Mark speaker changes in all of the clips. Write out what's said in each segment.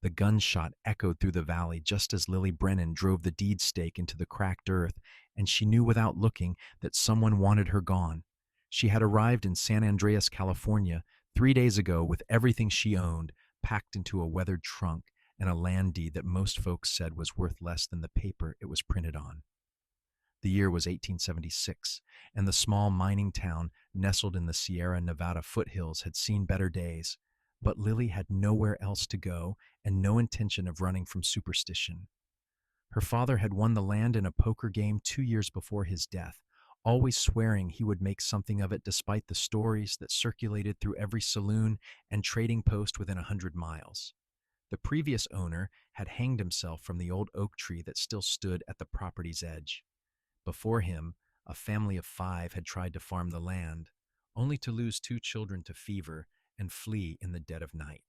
Speaker 1: The gunshot echoed through the valley just as Lily Brennan drove the deed stake into the cracked earth, and she knew without looking that someone wanted her gone. She had arrived in San Andreas, California, 3 days ago with everything she owned packed into a weathered trunk and a land deed that most folks said was worth less than the paper it was printed on. The year was 1876, and the small mining town nestled in the Sierra Nevada foothills had seen better days. But Lily had nowhere else to go and no intention of running from superstition. Her father had won the land in a poker game 2 years before his death, always swearing he would make something of it despite the stories that circulated through every saloon and trading post within 100 miles. The previous owner had hanged himself from the old oak tree that still stood at the property's edge. Before him, a family of 5 had tried to farm the land, only to lose 2 children to fever and flee in the dead of night.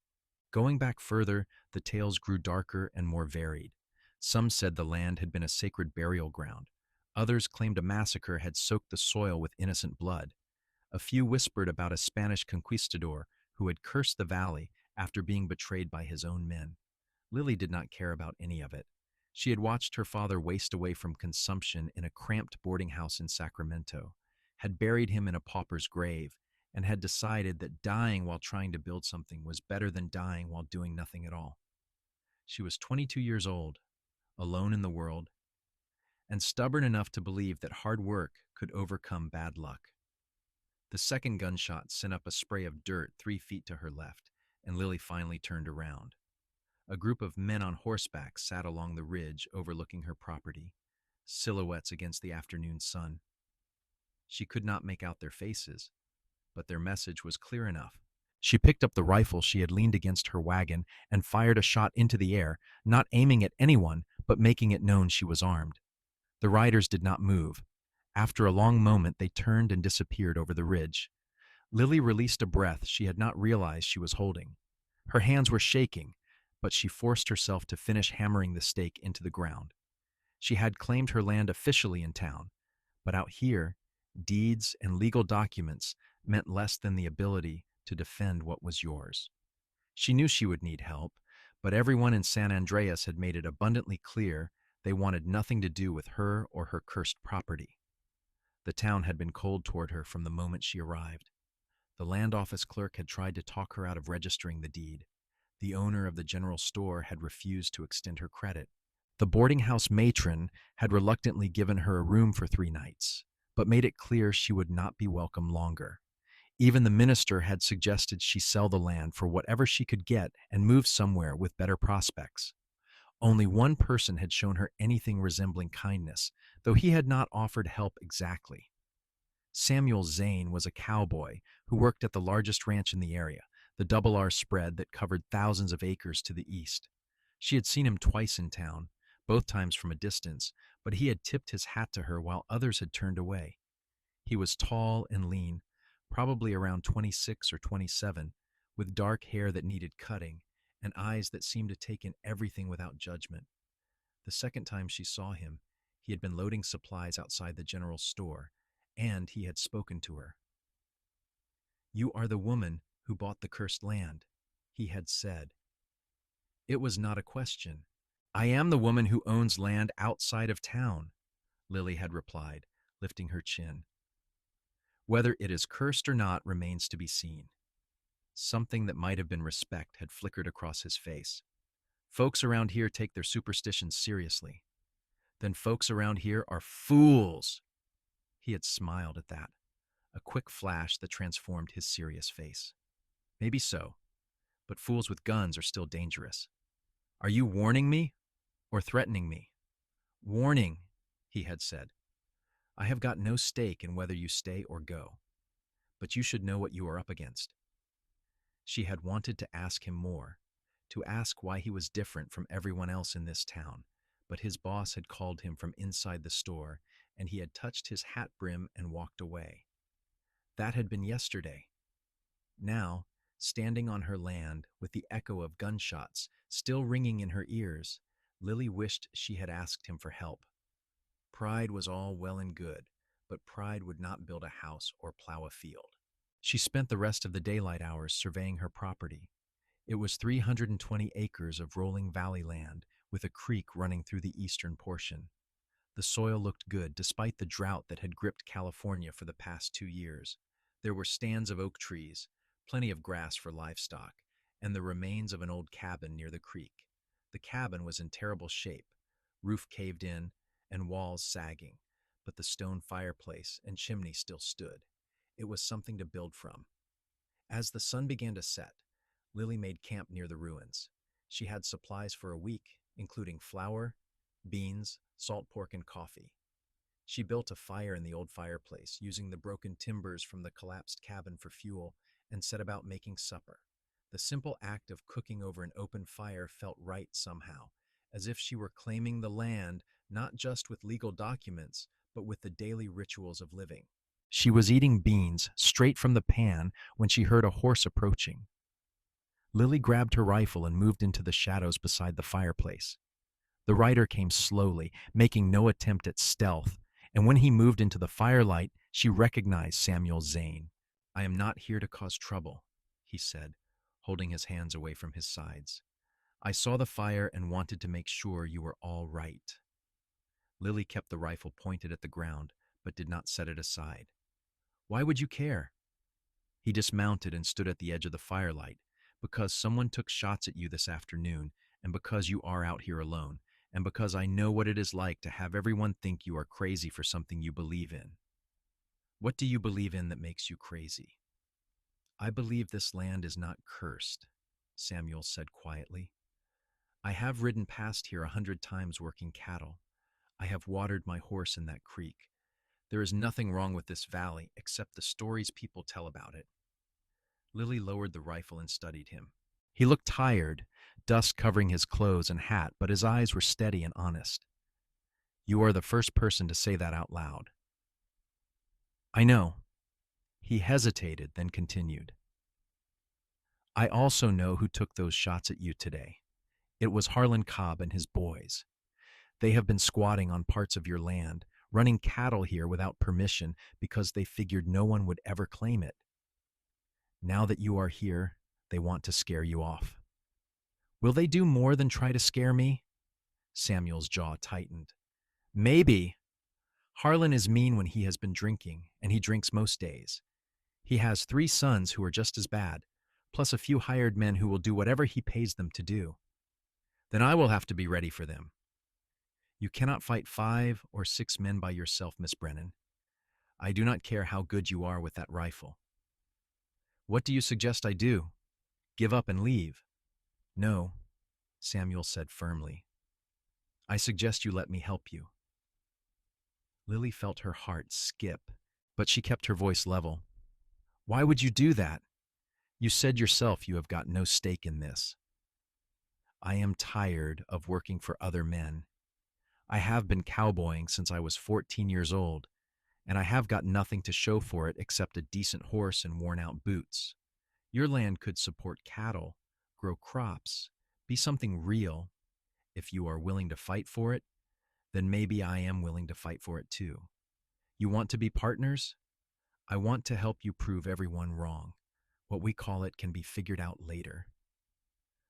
Speaker 1: Going back further, the tales grew darker and more varied. Some said the land had been a sacred burial ground. Others claimed a massacre had soaked the soil with innocent blood. A few whispered about a Spanish conquistador who had cursed the valley after being betrayed by his own men. Lily did not care about any of it. She had watched her father waste away from consumption in a cramped boarding house in Sacramento, had buried him in a pauper's grave, and had decided that dying while trying to build something was better than dying while doing nothing at all. She was 22 years old, alone in the world, and stubborn enough to believe that hard work could overcome bad luck. The second gunshot sent up a spray of dirt 3 feet to her left, and Lily finally turned around. A group of men on horseback sat along the ridge overlooking her property, silhouettes against the afternoon sun. She could not make out their faces, but their message was clear enough. She picked up the rifle she had leaned against her wagon and fired a shot into the air, not aiming at anyone, but making it known she was armed. The riders did not move. After a long moment, they turned and disappeared over the ridge. Lily released a breath she had not realized she was holding. Her hands were shaking, but she forced herself to finish hammering the stake into the ground. She had claimed her land officially in town, but out here, deeds and legal documents meant less than the ability to defend what was yours. She knew she would need help, but everyone in San Andreas had made it abundantly clear they wanted nothing to do with her or her cursed property. The town had been cold toward her from the moment she arrived. The land office clerk had tried to talk her out of registering the deed. The owner of the general store had refused to extend her credit. The boarding house matron had reluctantly given her a room for 3 nights, but made it clear she would not be welcome longer. Even the minister had suggested she sell the land for whatever she could get and move somewhere with better prospects. Only one person had shown her anything resembling kindness, though he had not offered help exactly. Samuel Zane was a cowboy who worked at the largest ranch in the area, the Double R spread that covered thousands of acres to the east. She had seen him twice in town, both times from a distance, but he had tipped his hat to her while others had turned away. He was tall and lean, probably around 26 or 27, with dark hair that needed cutting and eyes that seemed to take in everything without judgment. The second time she saw him, he had been loading supplies outside the general store, and he had spoken to her. "You are the woman who bought the cursed land," he had said. It was not a question. "I am the woman who owns land outside of town," Lily had replied, lifting her chin. "Whether it is cursed or not remains to be seen." Something that might have been respect had flickered across his face. "Folks around here take their superstitions seriously." "Then folks around here are fools." He had smiled at that, a quick flash that transformed his serious face. "Maybe so, but fools with guns are still dangerous. Are you warning me or threatening me?" "Warning," he had said. "I have got no stake in whether you stay or go, but you should know what you are up against." She had wanted to ask him more, to ask why he was different from everyone else in this town, but his boss had called him from inside the store, and he had touched his hat brim and walked away. That had been yesterday. Now, standing on her land with the echo of gunshots still ringing in her ears, Lily wished she had asked him for help. Pride was all well and good, but pride would not build a house or plow a field. She spent the rest of the daylight hours surveying her property. It was 320 acres of rolling valley land with a creek running through the eastern portion. The soil looked good despite the drought that had gripped California for the past 2 years. There were stands of oak trees, plenty of grass for livestock, and the remains of an old cabin near the creek. The cabin was in terrible shape, roof caved in and walls sagging, but the stone fireplace and chimney still stood. It was something to build from. As the sun began to set, Lily made camp near the ruins. She had supplies for a week, including flour, beans, salt pork, and coffee. She built a fire in the old fireplace, using the broken timbers from the collapsed cabin for fuel, and set about making supper. The simple act of cooking over an open fire felt right somehow, as if she were claiming the land not just with legal documents, but with the daily rituals of living. She was eating beans straight from the pan when she heard a horse approaching. Lily grabbed her rifle and moved into the shadows beside the fireplace. The rider came slowly, making no attempt at stealth, and when he moved into the firelight, she recognized Samuel Zane. "I am not here to cause trouble," he said, holding his hands away from his sides. "I saw the fire and wanted to make sure you were all right." Lily kept the rifle pointed at the ground, but did not set it aside. "Why would you care?" He dismounted and stood at the edge of the firelight. "Because someone took shots at you this afternoon, and because you are out here alone, and because I know what it is like to have everyone think you are crazy for something you believe in." "What do you believe in that makes you crazy?" "I believe this land is not cursed," Samuel said quietly. "I have ridden past here 100 times working cattle. I have watered my horse in that creek. There is nothing wrong with this valley except the stories people tell about it." Lily lowered the rifle and studied him. He looked tired, dust covering his clothes and hat, but his eyes were steady and honest. "You are the first person to say that out loud." "I know." He hesitated, then continued. "I also know who took those shots at you today. It was Harlan Cobb and his boys. They have been squatting on parts of your land, running cattle here without permission because they figured no one would ever claim it. Now that you are here, they want to scare you off." "Will they do more than try to scare me?" Samuel's jaw tightened. "Maybe. Harlan is mean when he has been drinking, and he drinks most days. He has 3 sons who are just as bad, plus a few hired men who will do whatever he pays them to do. Then I will have to be ready for them. You cannot fight 5 or 6 men by yourself, Miss Brennan. I do not care how good you are with that rifle." "What do you suggest I do? Give up and leave?" "No," Samuel said firmly. "I suggest you let me help you." Lily felt her heart skip, but she kept her voice level. "Why would you do that? You said yourself you have got no stake in this." "I am tired of working for other men. I have been cowboying since I was 14 years old, and I have got nothing to show for it except a decent horse and worn-out boots. Your land could support cattle, grow crops, be something real. If you are willing to fight for it, then maybe I am willing to fight for it too. You want to be partners? I want to help you prove everyone wrong. What we call it can be figured out later."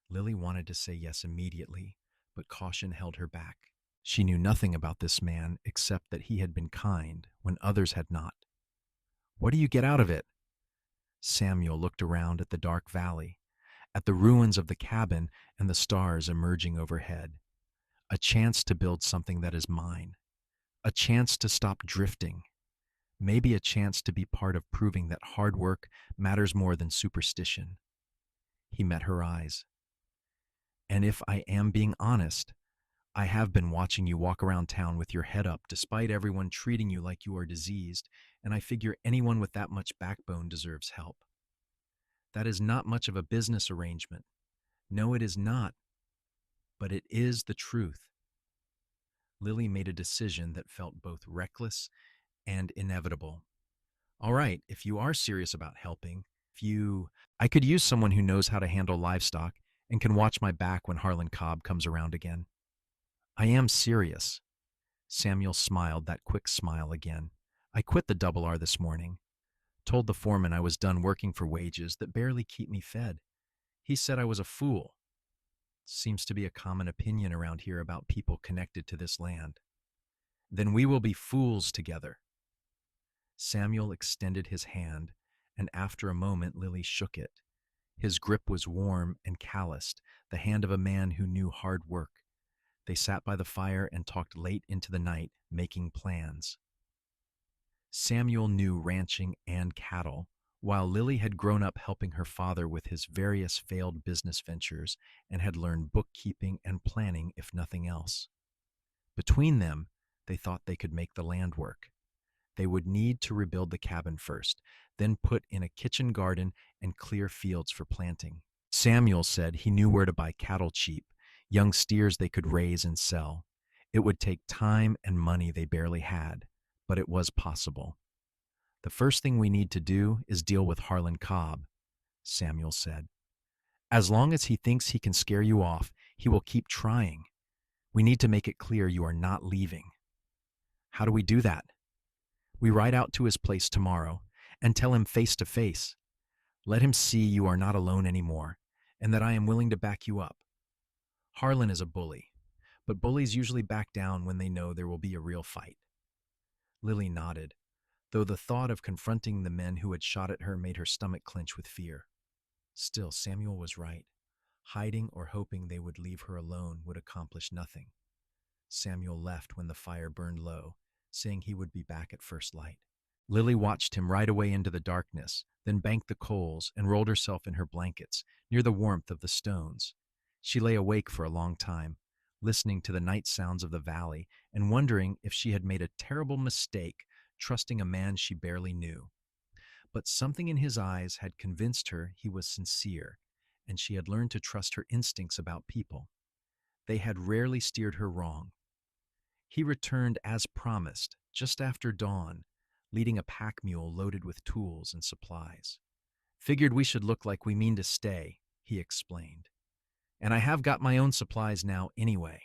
Speaker 1: Lily wanted to say yes immediately, but caution held her back. She knew nothing about this man except that he had been kind when others had not. "What do you get out of it?" Samuel looked around at the dark valley, at the ruins of the cabin and the stars emerging overhead. "A chance to build something that is mine. A chance to stop drifting. Maybe a chance to be part of proving that hard work matters more than superstition." He met her eyes. "And if I am being honest, I have been watching you walk around town with your head up despite everyone treating you like you are diseased, and I figure anyone with that much backbone deserves help. That is not much of a business arrangement. No, it is not. But it is the truth." Lily made a decision that felt both reckless and inevitable. "All right, if you are serious about helping, I could use someone who knows how to handle livestock and can watch my back when Harlan Cobb comes around again." "I am serious." Samuel smiled that quick smile again. "I quit the Double R this morning. Told the foreman I was done working for wages that barely keep me fed. He said I was a fool. Seems to be a common opinion around here about people connected to this land. Then we will be fools together. Samuel extended his hand, and after a moment Lily shook it. His grip was warm and calloused, the hand of a man who knew hard work. They sat by the fire and talked late into the night, making plans. Samuel knew ranching and cattle, while Lily had grown up helping her father with his various failed business ventures and had learned bookkeeping and planning, if nothing else. Between them, they thought they could make the land work. They would need to rebuild the cabin first, then put in a kitchen garden and clear fields for planting. Samuel said he knew where to buy cattle cheap, young steers they could raise and sell. It would take time and money they barely had, but it was possible. The first thing we need to do is deal with Harlan Cobb, Samuel said. As long as he thinks he can scare you off, he will keep trying. We need to make it clear you are not leaving. How do we do that? We ride out to his place tomorrow and tell him face to face. Let him see you are not alone anymore and that I am willing to back you up. Harlan is a bully, but bullies usually back down when they know there will be a real fight. Lily nodded, though the thought of confronting the men who had shot at her made her stomach clench with fear. Still, Samuel was right. Hiding or hoping they would leave her alone would accomplish nothing. Samuel left when the fire burned low, saying he would be back at first light. Lily watched him ride away into the darkness, then banked the coals and rolled herself in her blankets near the warmth of the stones. She lay awake for a long time, listening to the night sounds of the valley and wondering if she had made a terrible mistake trusting a man she barely knew. But something in his eyes had convinced her he was sincere, and she had learned to trust her instincts about people. They had rarely steered her wrong. He returned as promised, just after dawn, leading a pack mule loaded with tools and supplies. Figured we should look like we mean to stay, he explained. And I have got my own supplies now anyway.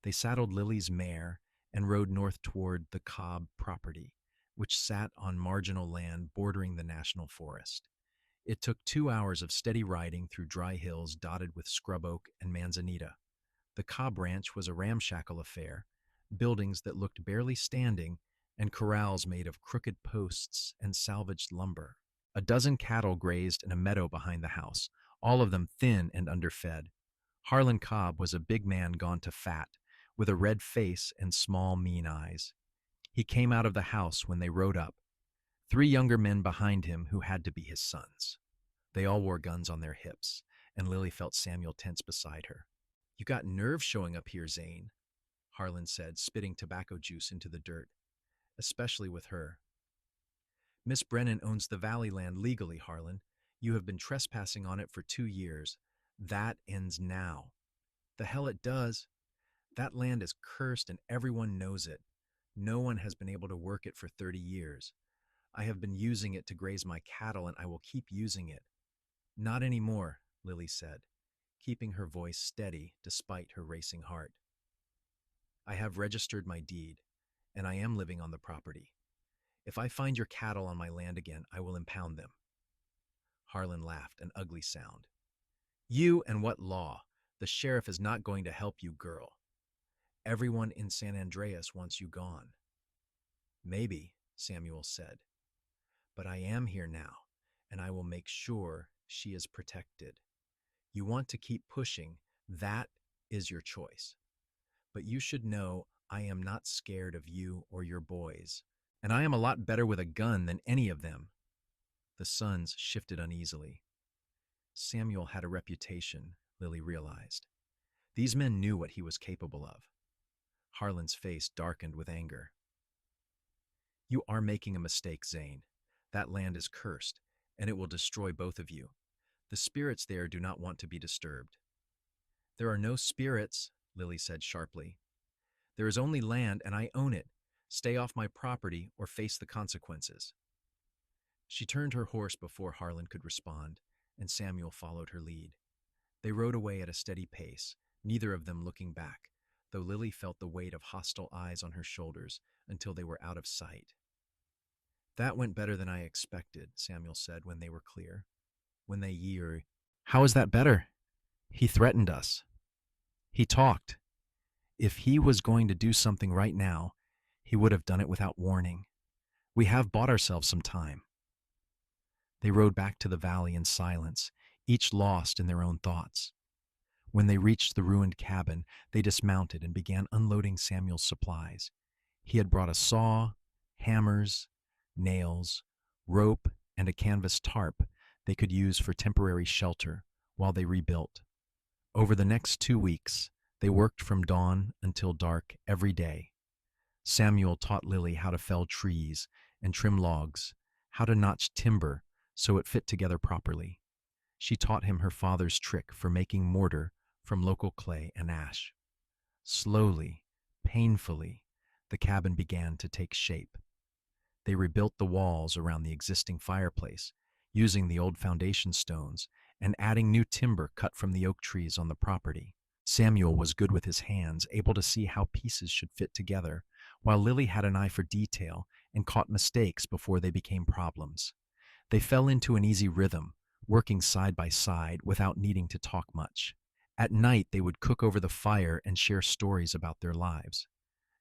Speaker 1: They saddled Lily's mare and rode north toward the Cobb property, which sat on marginal land bordering the national forest. It took 2 hours of steady riding through dry hills dotted with scrub oak and manzanita. The Cobb Ranch was a ramshackle affair, buildings that looked barely standing and corrals made of crooked posts and salvaged lumber. A dozen cattle grazed in a meadow behind the house, all of them thin and underfed. Harlan Cobb was a big man gone to fat, with a red face and small, mean eyes. He came out of the house when they rode up, 3 younger men behind him who had to be his sons. They all wore guns on their hips, and Lily felt Samuel tense beside her. You got nerve showing up here, Zane, Harlan said, spitting tobacco juice into the dirt, especially with her. Miss Brennan owns the valley land legally, Harlan. You have been trespassing on it for 2 years. That ends now. The hell it does. That land is cursed and everyone knows it. No one has been able to work it for 30 years. I have been using it to graze my cattle and I will keep using it. Not anymore, Lily said, keeping her voice steady despite her racing heart. I have registered my deed, and I am living on the property. If I find your cattle on my land again, I will impound them. Harlan laughed, an ugly sound. You and what law? The sheriff is not going to help you, girl. Everyone in San Andreas wants you gone. Maybe, Samuel said, but I am here now, and I will make sure she is protected. You want to keep pushing, that is your choice. But you should know I am not scared of you or your boys, and I am a lot better with a gun than any of them. The sons shifted uneasily. Samuel had a reputation, Lily realized. These men knew what he was capable of. Harlan's face darkened with anger. You are making a mistake, Zane. That land is cursed, and it will destroy both of you. The spirits there do not want to be disturbed. There are no spirits, Lily said sharply. There is only land, and I own it. Stay off my property or face the consequences. She turned her horse before Harlan could respond, and Samuel followed her lead. They rode away at a steady pace, neither of them looking back, though Lily felt the weight of hostile eyes on her shoulders until they were out of sight. That went better than I expected, Samuel said when they were clear. When they How is that better? He threatened us. He talked. If he was going to do something right now, he would have done it without warning. We have bought ourselves some time. They rode back to the valley in silence, each lost in their own thoughts. When they reached the ruined cabin, they dismounted and began unloading Samuel's supplies. He had brought a saw, hammers, nails, rope, and a canvas tarp they could use for temporary shelter while they rebuilt. Over the next 2 weeks, they worked from dawn until dark every day. Samuel taught Lily how to fell trees and trim logs, how to notch timber so it fit together properly. She taught him her father's trick for making mortar from local clay and ash. Slowly, painfully, the cabin began to take shape. They rebuilt the walls around the existing fireplace, using the old foundation stones and adding new timber cut from the oak trees on the property. Samuel was good with his hands, able to see how pieces should fit together, while Lily had an eye for detail and caught mistakes before they became problems. They fell into an easy rhythm, working side by side without needing to talk much. At night, they would cook over the fire and share stories about their lives.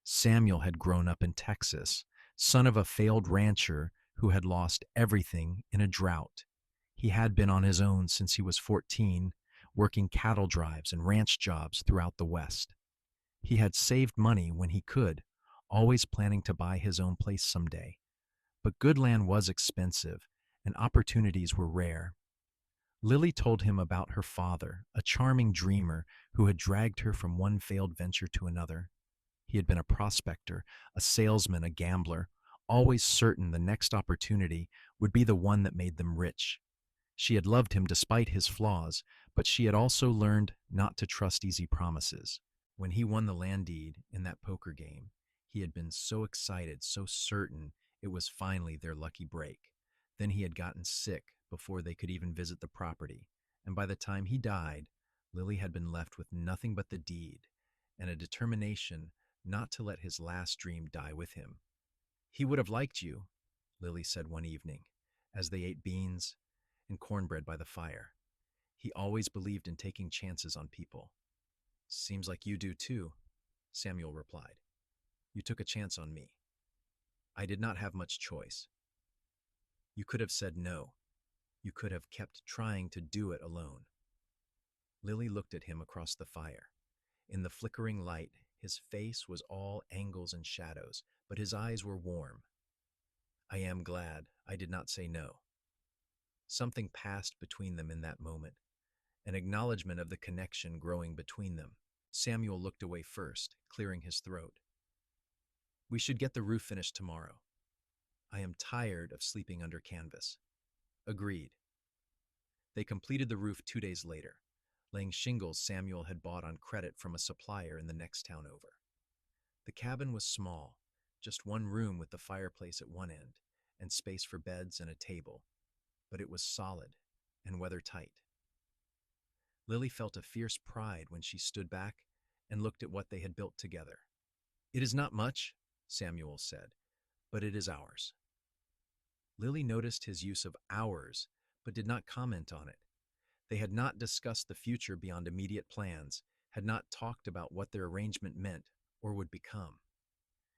Speaker 1: Samuel had grown up in Texas, son of a failed rancher who had lost everything in a drought. He had been on his own since he was 14, working cattle drives and ranch jobs throughout the West. He had saved money when he could, always planning to buy his own place someday. But good land was expensive, and opportunities were rare. Lily told him about her father, a charming dreamer who had dragged her from one failed venture to another. He had been a prospector, a salesman, a gambler, always certain the next opportunity would be the one that made them rich. She had loved him despite his flaws, but she had also learned not to trust easy promises. When he won the land deed in that poker game, he had been so excited, so certain it was finally their lucky break. Then he had gotten sick before they could even visit the property, and by the time he died, Lily had been left with nothing but the deed and a determination not to let his last dream die with him. "He would have liked you," Lily said one evening, as they ate beans and cornbread by the fire. "He always believed in taking chances on people." "Seems like you do too," Samuel replied. "You took a chance on me. I did not have much choice. You could have said no. You could have kept trying to do it alone." Lily looked at him across the fire. In the flickering light, his face was all angles and shadows, but his eyes were warm. "I am glad I did not say no." Something passed between them in that moment, an acknowledgement of the connection growing between them. Samuel looked away first, clearing his throat. "We should get the roof finished tomorrow. I am tired of sleeping under canvas." "Agreed." They completed the roof 2 days later, laying shingles Samuel had bought on credit from a supplier in the next town over. The cabin was small, just one room with the fireplace at one end and space for beds and a table, but it was solid and weather-tight. Lily felt a fierce pride when she stood back and looked at what they had built together. "It is not much," Samuel said, "but it is ours." Lily noticed his use of ours, but did not comment on it. They had not discussed the future beyond immediate plans, had not talked about what their arrangement meant or would become.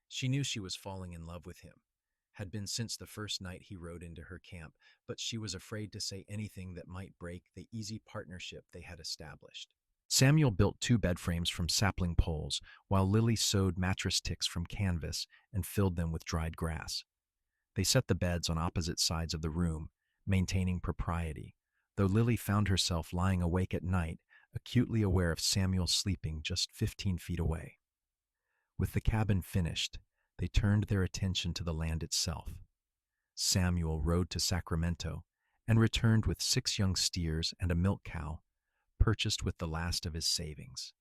Speaker 1: She knew she was falling in love with him, had been since the first night he rode into her camp, but she was afraid to say anything that might break the easy partnership they had established. Samuel built 2 bed frames from sapling poles, while Lily sewed mattress ticks from canvas and filled them with dried grass. They set the beds on opposite sides of the room, maintaining propriety, though Lily found herself lying awake at night, acutely aware of Samuel sleeping just 15 feet away. With the cabin finished, they turned their attention to the land itself. Samuel rode to Sacramento and returned with 6 young steers and a milk cow, purchased with the last of his savings.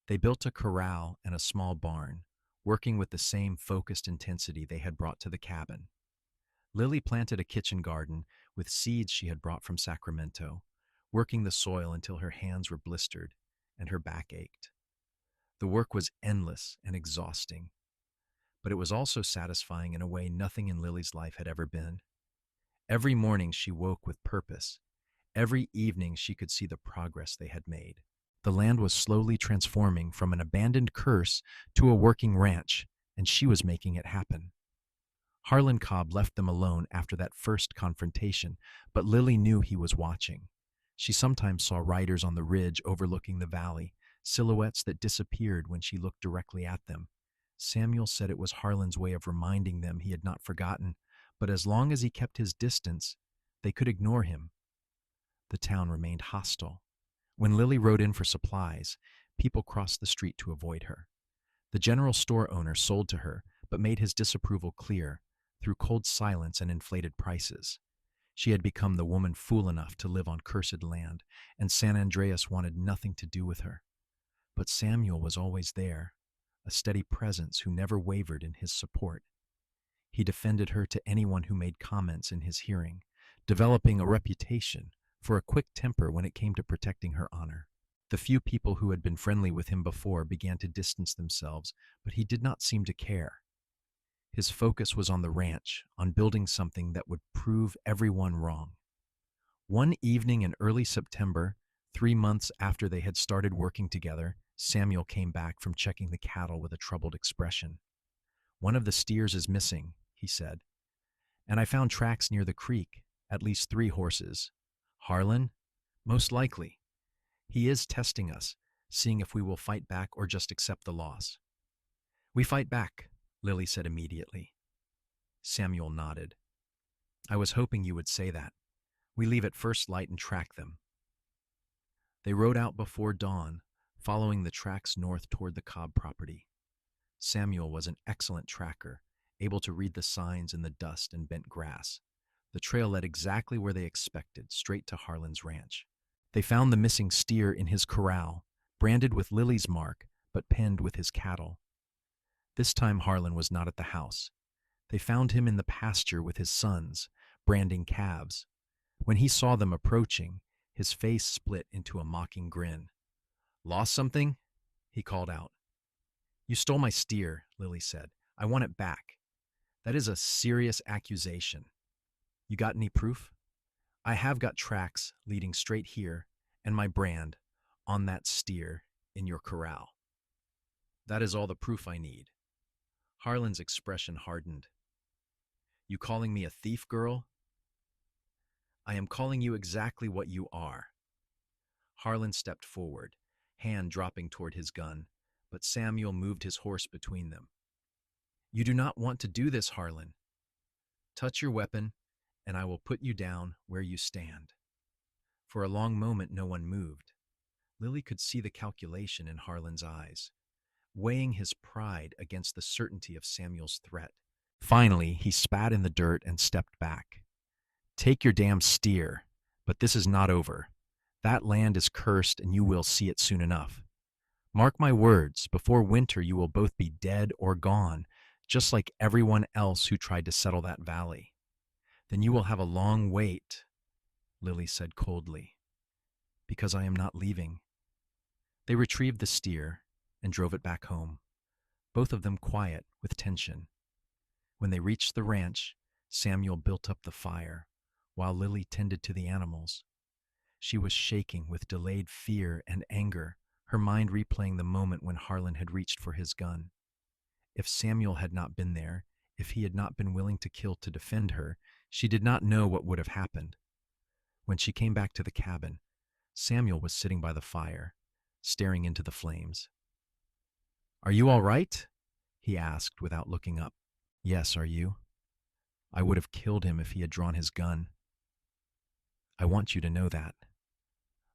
Speaker 1: They built a corral and a small barn, working with the same focused intensity they had brought to the cabin. Lily planted a kitchen garden with seeds she had brought from Sacramento, working the soil until her hands were blistered and her back ached. The work was endless and exhausting, but it was also satisfying in a way nothing in Lily's life had ever been. Every morning she woke with purpose. Every evening she could see the progress they had made. The land was slowly transforming from an abandoned curse to a working ranch, and she was making it happen. Harlan Cobb left them alone after that first confrontation, but Lily knew he was watching. She sometimes saw riders on the ridge overlooking the valley, silhouettes that disappeared when she looked directly at them. Samuel said it was Harlan's way of reminding them he had not forgotten, but as long as he kept his distance, they could ignore him. The town remained hostile. When Lily rode in for supplies, people crossed the street to avoid her. The general store owner sold to her, but made his disapproval clear through cold silence and inflated prices. She had become the woman fool enough to live on cursed land, and San Andreas wanted nothing to do with her. But Samuel was always there, a steady presence who never wavered in his support. He defended her to anyone who made comments in his hearing, developing a reputation for a quick temper when it came to protecting her honor. The few people who had been friendly with him before began to distance themselves, but he did not seem to care. His focus was on the ranch, on building something that would prove everyone wrong. One evening in early September, 3 months after they had started working together, Samuel came back from checking the cattle with a troubled expression. "One of the steers is missing," he said, "and I found tracks near the creek, at least 3 horses. Harlan? Most likely. He is testing us, seeing if we will fight back or just accept the loss." "We fight back," Lily said immediately. Samuel nodded. "I was hoping you would say that. We leave at first light and track them." They rode out before dawn, following the tracks north toward the Cobb property. Samuel was an excellent tracker, able to read the signs in the dust and bent grass. The trail led exactly where they expected, straight to Harlan's ranch. They found the missing steer in his corral, branded with Lily's mark, but penned with his cattle. This time Harlan was not at the house. They found him in the pasture with his sons, branding calves. When he saw them approaching, his face split into a mocking grin. "Lost something?" he called out. "You stole my steer," Lily said. "I want it back." "That is a serious accusation. You got any proof?" "I have got tracks leading straight here, and my brand on that steer in your corral." "That is all the proof I need." Harlan's expression hardened. "You calling me a thief, girl?" "I am calling you exactly what you are." Harlan stepped forward, hand dropping toward his gun, but Samuel moved his horse between them. "You do not want to do this, Harlan. Touch your weapon, and I will put you down where you stand." For a long moment no one moved. Lily could see the calculation in Harlan's eyes, weighing his pride against the certainty of Samuel's threat. Finally, he spat in the dirt and stepped back. "Take your damn steer, but this is not over. That land is cursed and you will see it soon enough. Mark my words, before winter you will both be dead or gone, just like everyone else who tried to settle that valley. Then you will have a long wait," Lily said coldly, "because I am not leaving." They retrieved the steer and drove it back home, both of them quiet with tension. When they reached the ranch, Samuel built up the fire, while Lily tended to the animals. She was shaking with delayed fear and anger, her mind replaying the moment when Harlan had reached for his gun. If Samuel had not been there, if he had not been willing to kill to defend her, she did not know what would have happened. When she came back to the cabin, Samuel was sitting by the fire, staring into the flames. "Are you all right?" he asked without looking up. "Yes, are you? I would have killed him if he had drawn his gun. I want you to know that.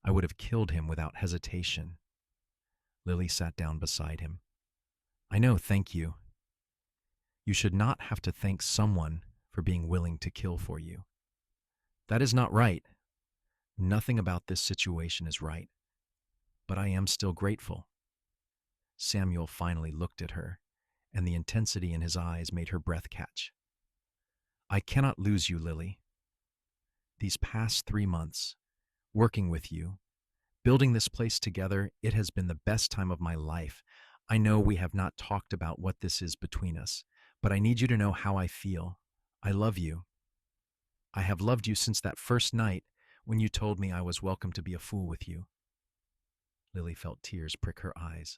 Speaker 1: I would have killed him without hesitation." Lily sat down beside him. "I know, thank you. You should not have to thank someone for being willing to kill for you." "That is not right. Nothing about this situation is right. But I am still grateful." Samuel finally looked at her, and the intensity in his eyes made her breath catch. "I cannot lose you, Lily. These past 3 months, working with you, building this place together, it has been the best time of my life. I know we have not talked about what this is between us, but I need you to know how I feel. I love you. I have loved you since that first night when you told me I was welcome to be a fool with you. Lily felt tears prick her eyes.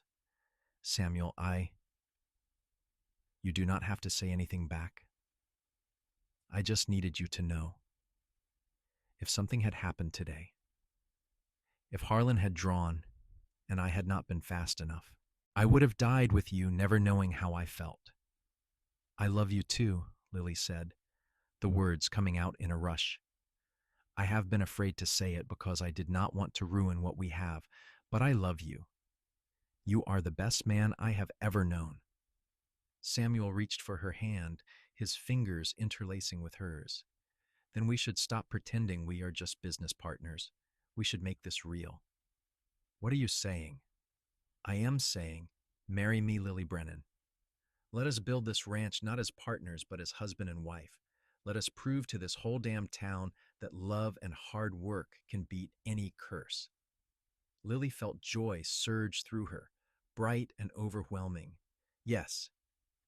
Speaker 1: Samuel, You do not have to say anything back. I just needed you to know. If something had happened today, if Harlan had drawn and I had not been fast enough, I would have died with you, never knowing how I felt. I love you too, Lily said, the words coming out in a rush. I have been afraid to say it because I did not want to ruin what we have, but I love you. You are the best man I have ever known. Samuel reached for her hand, his fingers interlacing with hers. Then we should stop pretending we are just business partners. We should make this real. What are you saying? I am saying, marry me, Lily Brennan. Let us build this ranch not as partners, but as husband and wife. Let us prove to this whole damn town that love and hard work can beat any curse. Lily felt joy surge through her, bright and overwhelming. Yes,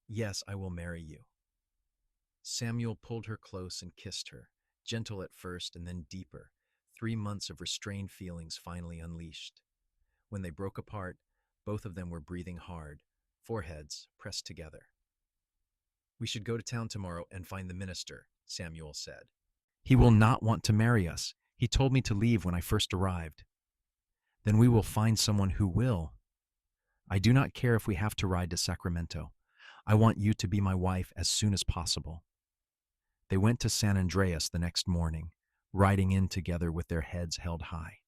Speaker 1: yes, I will marry you. Samuel pulled her close and kissed her, gentle at first and then deeper, 3 months of restrained feelings finally unleashed. When they broke apart, both of them were breathing hard, foreheads pressed together. We should go to town tomorrow and find the minister, Samuel said. He will not want to marry us. He told me to leave when I first arrived. Then we will find someone who will. I do not care if we have to ride to Sacramento. I want you to be my wife as soon as possible. They went to San Andreas the next morning, riding in together with their heads held high.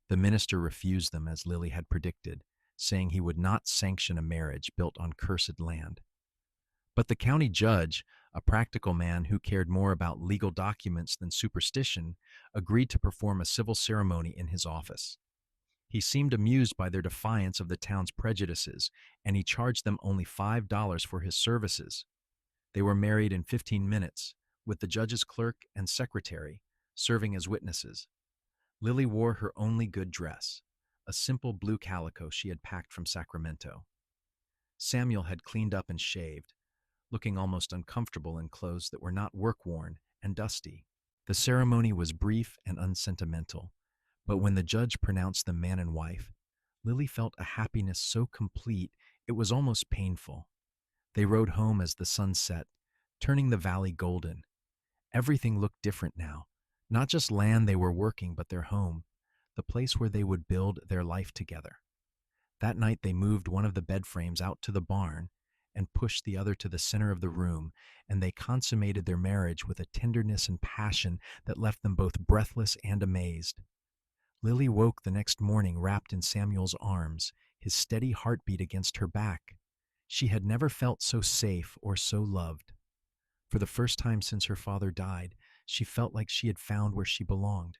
Speaker 1: The minister refused them as Lily had predicted, saying he would not sanction a marriage built on cursed land. But the county judge, a practical man who cared more about legal documents than superstition, agreed to perform a civil ceremony in his office. He seemed amused by their defiance of the town's prejudices, and he charged them only $5 for his services. They were married in 15 minutes, with the judge's clerk and secretary serving as witnesses. Lily wore her only good dress, a simple blue calico she had packed from Sacramento. Samuel had cleaned up and shaved, looking almost uncomfortable in clothes that were not work-worn and dusty. The ceremony was brief and unsentimental, but when the judge pronounced them man and wife, Lily felt a happiness so complete it was almost painful. They rode home as the sun set, turning the valley golden. Everything looked different now, not just land they were working, but their home, the place where they would build their life together. That night they moved one of the bed frames out to the barn and pushed the other to the center of the room, and they consummated their marriage with a tenderness and passion that left them both breathless and amazed. Lily woke the next morning wrapped in Samuel's arms, his steady heartbeat against her back. She had never felt so safe or so loved. For the first time since her father died, she felt like she had found where she belonged.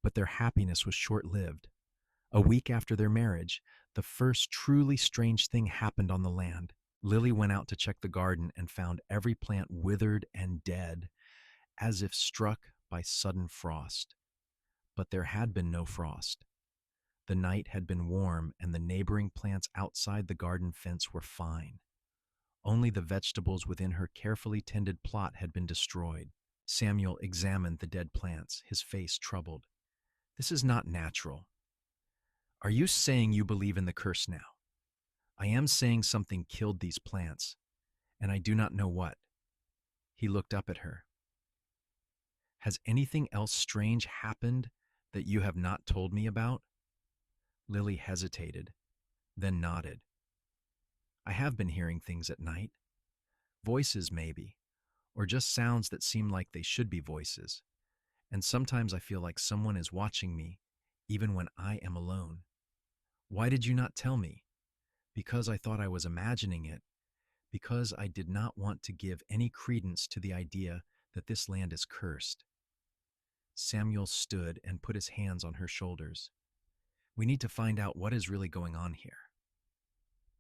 Speaker 1: But their happiness was short-lived. A week after their marriage, the first truly strange thing happened on the land. Lily went out to check the garden and found every plant withered and dead, as if struck by sudden frost. But there had been no frost. The night had been warm, and the neighboring plants outside the garden fence were fine. Only the vegetables within her carefully tended plot had been destroyed. Samuel examined the dead plants, his face troubled. This is not natural. Are you saying you believe in the curse now? I am saying something killed these plants, and I do not know what. He looked up at her. Has anything else strange happened that you have not told me about? Lily hesitated, then nodded. I have been hearing things at night. Voices, maybe, or just sounds that seem like they should be voices. And sometimes I feel like someone is watching me, even when I am alone. Why did you not tell me? Because I thought I was imagining it, because I did not want to give any credence to the idea that this land is cursed. Samuel stood and put his hands on her shoulders. We need to find out what is really going on here.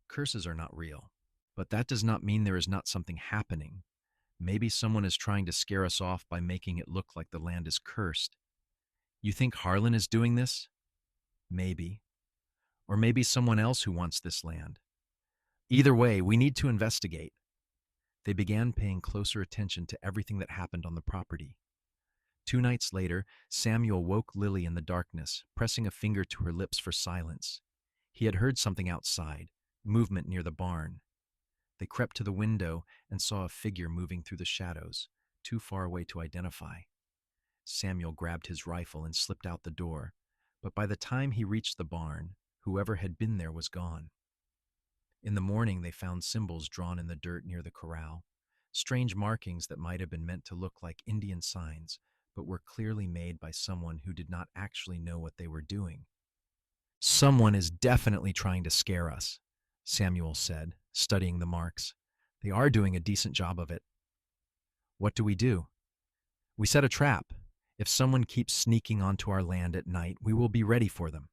Speaker 1: Curses are not real, but that does not mean there is not something happening. Maybe someone is trying to scare us off by making it look like the land is cursed. You think Harlan is doing this? Maybe. Or maybe someone else who wants this land. Either way, we need to investigate. They began paying closer attention to everything that happened on the property. 2 nights later, Samuel woke Lily in the darkness, pressing a finger to her lips for silence. He had heard something outside, movement near the barn. They crept to the window and saw a figure moving through the shadows, too far away to identify. Samuel grabbed his rifle and slipped out the door, but by the time he reached the barn, whoever had been there was gone. In the morning, they found symbols drawn in the dirt near the corral, strange markings that might have been meant to look like Indian signs, but were clearly made by someone who did not actually know what they were doing. "Someone is definitely trying to scare us," Samuel said, studying the marks. "They are doing a decent job of it." "What do we do?" "We set a trap. If someone keeps sneaking onto our land at night, we will be ready for them."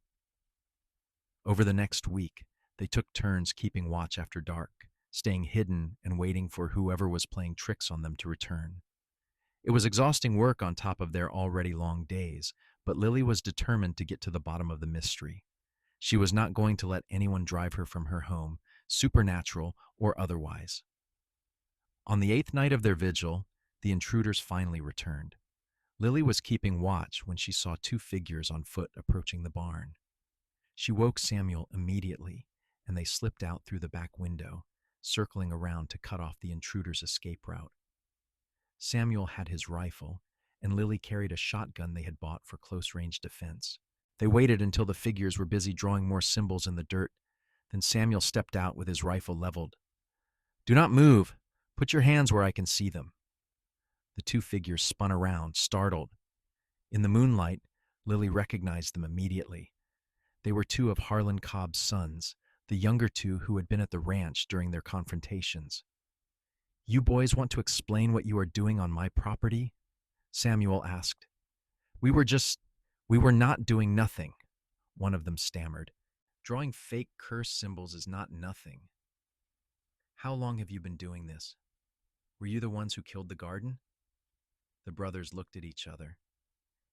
Speaker 1: Over the next week, they took turns keeping watch after dark, staying hidden and waiting for whoever was playing tricks on them to return. It was exhausting work on top of their already long days, but Lily was determined to get to the bottom of the mystery. She was not going to let anyone drive her from her home, supernatural or otherwise. On the 8th night of their vigil, the intruders finally returned. Lily was keeping watch when she saw 2 figures on foot approaching the barn. She woke Samuel immediately, and they slipped out through the back window, circling around to cut off the intruders' escape route. Samuel had his rifle, and Lily carried a shotgun they had bought for close-range defense. They waited until the figures were busy drawing more symbols in the dirt. Then Samuel stepped out with his rifle leveled. "Do not move. Put your hands where I can see them." The 2 figures spun around, startled. In the moonlight, Lily recognized them immediately. They were 2 of Harlan Cobb's sons, the younger 2 who had been at the ranch during their confrontations. "You boys want to explain what you are doing on my property?" Samuel asked. We were not doing nothing," one of them stammered. "Drawing fake curse symbols is not nothing." "How long have you been doing this? Were you the ones who killed the garden?" The brothers looked at each other,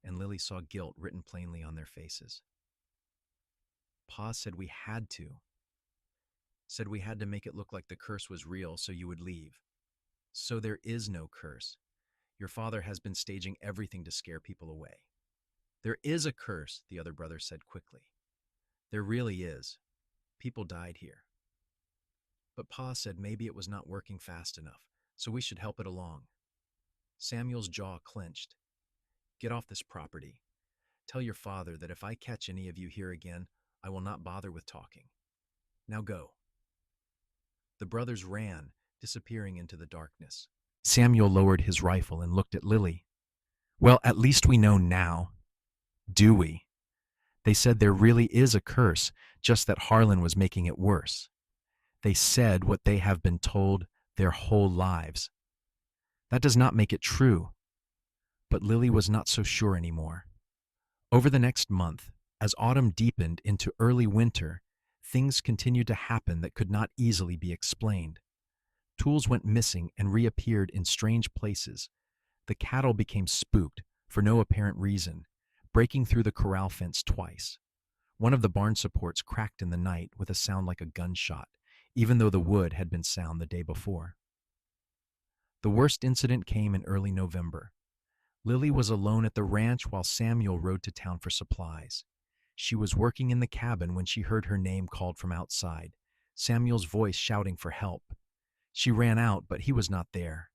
Speaker 1: and Lily saw guilt written plainly on their faces. "Pa said we had to. Said we had to make it look like the curse was real so you would leave. So there is no curse. Your father has been staging everything to scare people away." "There is a curse," the other brother said quickly. "There really is. People died here. But Pa said maybe it was not working fast enough, so we should help it along." Samuel's jaw clenched. "Get off this property. Tell your father that if I catch any of you here again, I will not bother with talking. Now go." The brothers ran, disappearing into the darkness. Samuel lowered his rifle and looked at Lily. "Well, at least we know now. Do we? They said there really is a curse, just that Harlan was making it worse. They said what they have been told their whole lives. That does not make it true." But Lily was not so sure anymore. Over the next month, as autumn deepened into early winter, things continued to happen that could not easily be explained. Tools went missing and reappeared in strange places. The cattle became spooked, for no apparent reason, breaking through the corral fence twice. One of the barn supports cracked in the night with a sound like a gunshot, even though the wood had been sound the day before. The worst incident came in early November. Lily was alone at the ranch while Samuel rode to town for supplies. She was working in the cabin when she heard her name called from outside, Samuel's voice shouting for help. She ran out, but he was not there.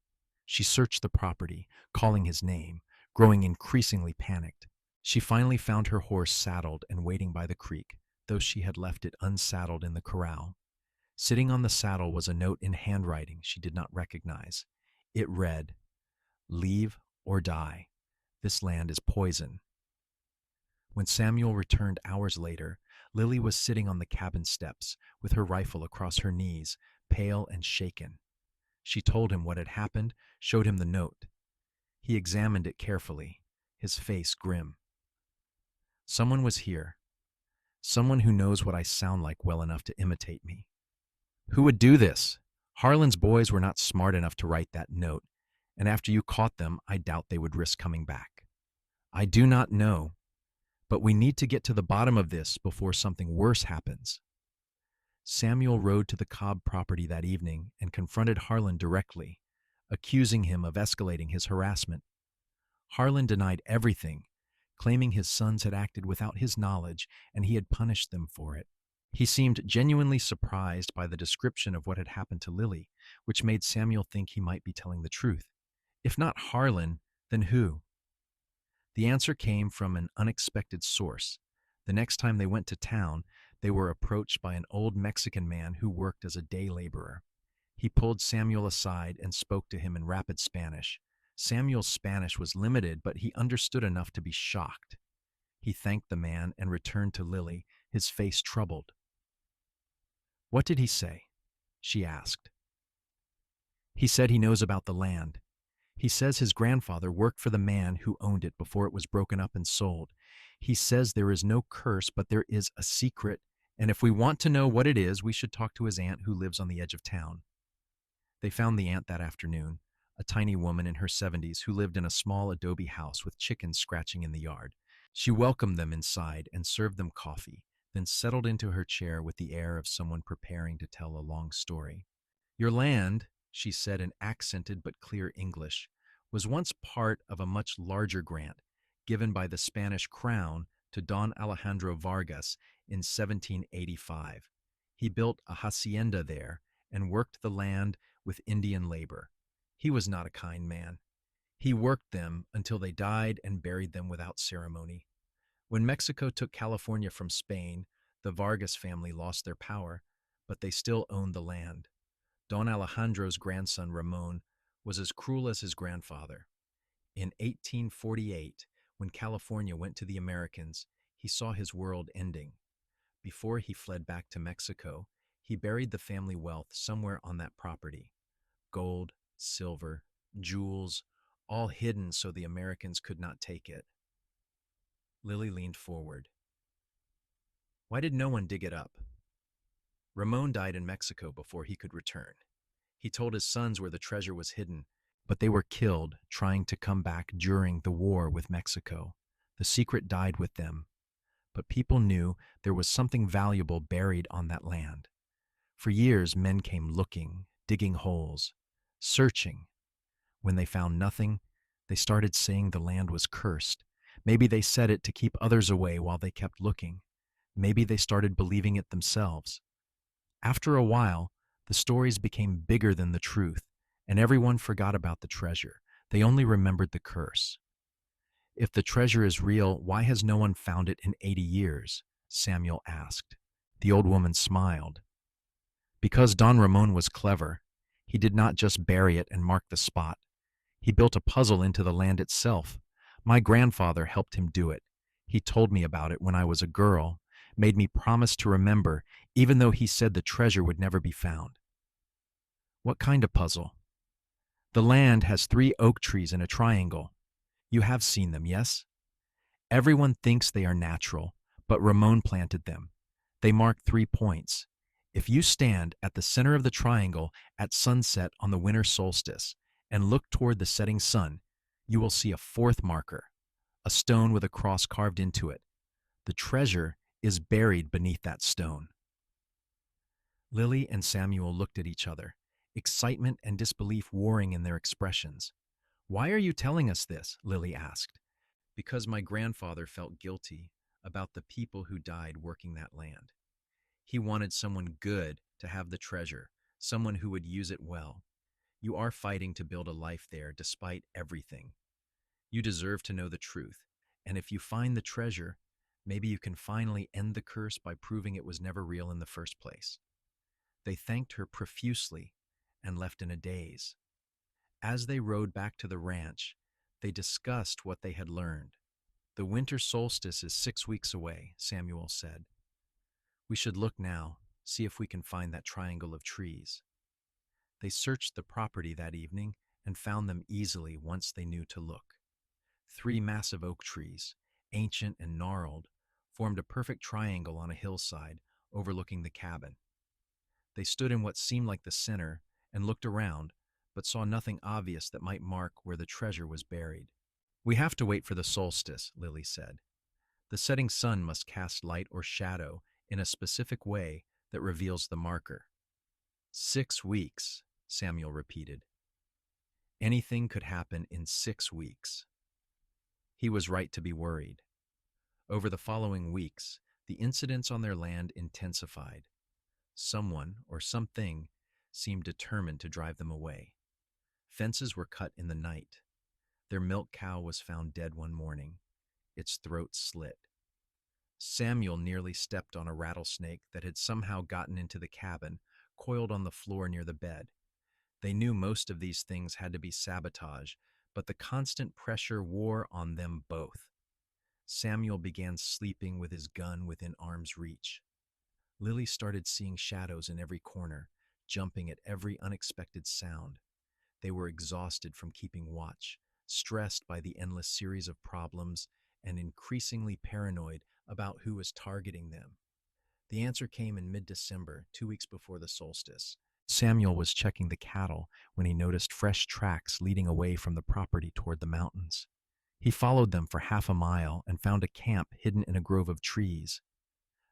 Speaker 1: She searched the property, calling his name, growing increasingly panicked. She finally found her horse saddled and waiting by the creek, though she had left it unsaddled in the corral. Sitting on the saddle was a note in handwriting she did not recognize. It read, "Leave or die. This land is poison." When Samuel returned hours later, Lily was sitting on the cabin steps with her rifle across her knees, pale and shaken. She told him what had happened, showed him the note. He examined it carefully, his face grim. "Someone was here. Someone who knows what I sound like well enough to imitate me. Who would do this? Harlan's boys were not smart enough to write that note, and after you caught them, I doubt they would risk coming back. I do not know, but we need to get to the bottom of this before something worse happens." Samuel rode to the Cobb property that evening and confronted Harlan directly, accusing him of escalating his harassment. Harlan denied everything, claiming his sons had acted without his knowledge and he had punished them for it. He seemed genuinely surprised by the description of what had happened to Lily, which made Samuel think he might be telling the truth. If not Harlan, then who? The answer came from an unexpected source. The next time they went to town, they were approached by an old Mexican man who worked as a day laborer. He pulled Samuel aside and spoke to him in rapid Spanish. Samuel's Spanish was limited, but he understood enough to be shocked. He thanked the man and returned to Lily, his face troubled. "What did he say?" she asked. "He said he knows about the land. He says his grandfather worked for the man who owned it before it was broken up and sold. He says there is no curse, but there is a secret, and if we want to know what it is, we should talk to his aunt who lives on the edge of town." They found the aunt that afternoon, a tiny woman in her 70s who lived in a small adobe house with chickens scratching in the yard. She welcomed them inside and served them coffee, then settled into her chair with the air of someone preparing to tell a long story. "Your land," she said in accented but clear English, "was once part of a much larger grant given by the Spanish crown to Don Alejandro Vargas in 1785. He built a hacienda there and worked the land with Indian labor. He was not a kind man. He worked them until they died and buried them without ceremony. When Mexico took California from Spain, the Vargas family lost their power, but they still owned the land. Don Alejandro's grandson, Ramon, was as cruel as his grandfather. In 1848, when California went to the Americans, he saw his world ending. Before he fled back to Mexico, he buried the family wealth somewhere on that property. Gold, silver, jewels, all hidden so the Americans could not take it." Lily leaned forward. "Why did no one dig it up?" "Ramon died in Mexico before he could return. He told his sons where the treasure was hidden, but they were killed trying to come back during the war with Mexico. The secret died with them, but people knew there was something valuable buried on that land. For years, men came looking, digging holes, searching. When they found nothing, they started saying the land was cursed. Maybe they said it to keep others away while they kept looking. Maybe they started believing it themselves. After a while, the stories became bigger than the truth, and everyone forgot about the treasure. They only remembered the curse. If the treasure is real, why has no one found it in 80 years? Samuel asked. The old woman smiled. Because Don Ramon was clever. He did not just bury it and mark the spot. He built a puzzle into the land itself. My grandfather helped him do it. He told me about it when I was a girl, made me promise to remember, even though he said the treasure would never be found. What kind of puzzle? The land has 3 oak trees in a triangle. You have seen them, yes? Everyone thinks they are natural, but Ramon planted them. They mark 3 points. If you stand at the center of the triangle at sunset on the winter solstice and look toward the setting sun, you will see a 4th marker, a stone with a cross carved into it. The treasure is buried beneath that stone. Lily and Samuel looked at each other, excitement and disbelief warring in their expressions. "Why are you telling us this?" Lily asked. "Because my grandfather felt guilty about the people who died working that land. He wanted someone good to have the treasure, someone who would use it well. You are fighting to build a life there despite everything. You deserve to know the truth, and if you find the treasure, maybe you can finally end the curse by proving it was never real in the first place." They thanked her profusely and left in a daze. As they rode back to the ranch, they discussed what they had learned. "The winter solstice is 6 weeks away," Samuel said. "We should look now, see if we can find that triangle of trees." They searched the property that evening and found them easily once they knew to look. 3 massive oak trees, ancient and gnarled, formed a perfect triangle on a hillside overlooking the cabin. They stood in what seemed like the center and looked around, but saw nothing obvious that might mark where the treasure was buried. "We have to wait for the solstice," Lily said. "The setting sun must cast light or shadow in a specific way that reveals the marker." 6 weeks, Samuel repeated. Anything could happen in 6 weeks. He was right to be worried. Over the following weeks, the incidents on their land intensified. Someone or something seemed determined to drive them away. Fences were cut in the night. Their milk cow was found dead one morning, its throat slit. Samuel nearly stepped on a rattlesnake that had somehow gotten into the cabin, coiled on the floor near the bed. They knew most of these things had to be sabotage, but the constant pressure wore on them both. Samuel began sleeping with his gun within arm's reach. Lily started seeing shadows in every corner, jumping at every unexpected sound. They were exhausted from keeping watch, stressed by the endless series of problems, and increasingly paranoid about who was targeting them. The answer came in mid-December, 2 weeks before the solstice. Samuel was checking the cattle when he noticed fresh tracks leading away from the property toward the mountains. He followed them for half a mile and found a camp hidden in a grove of trees.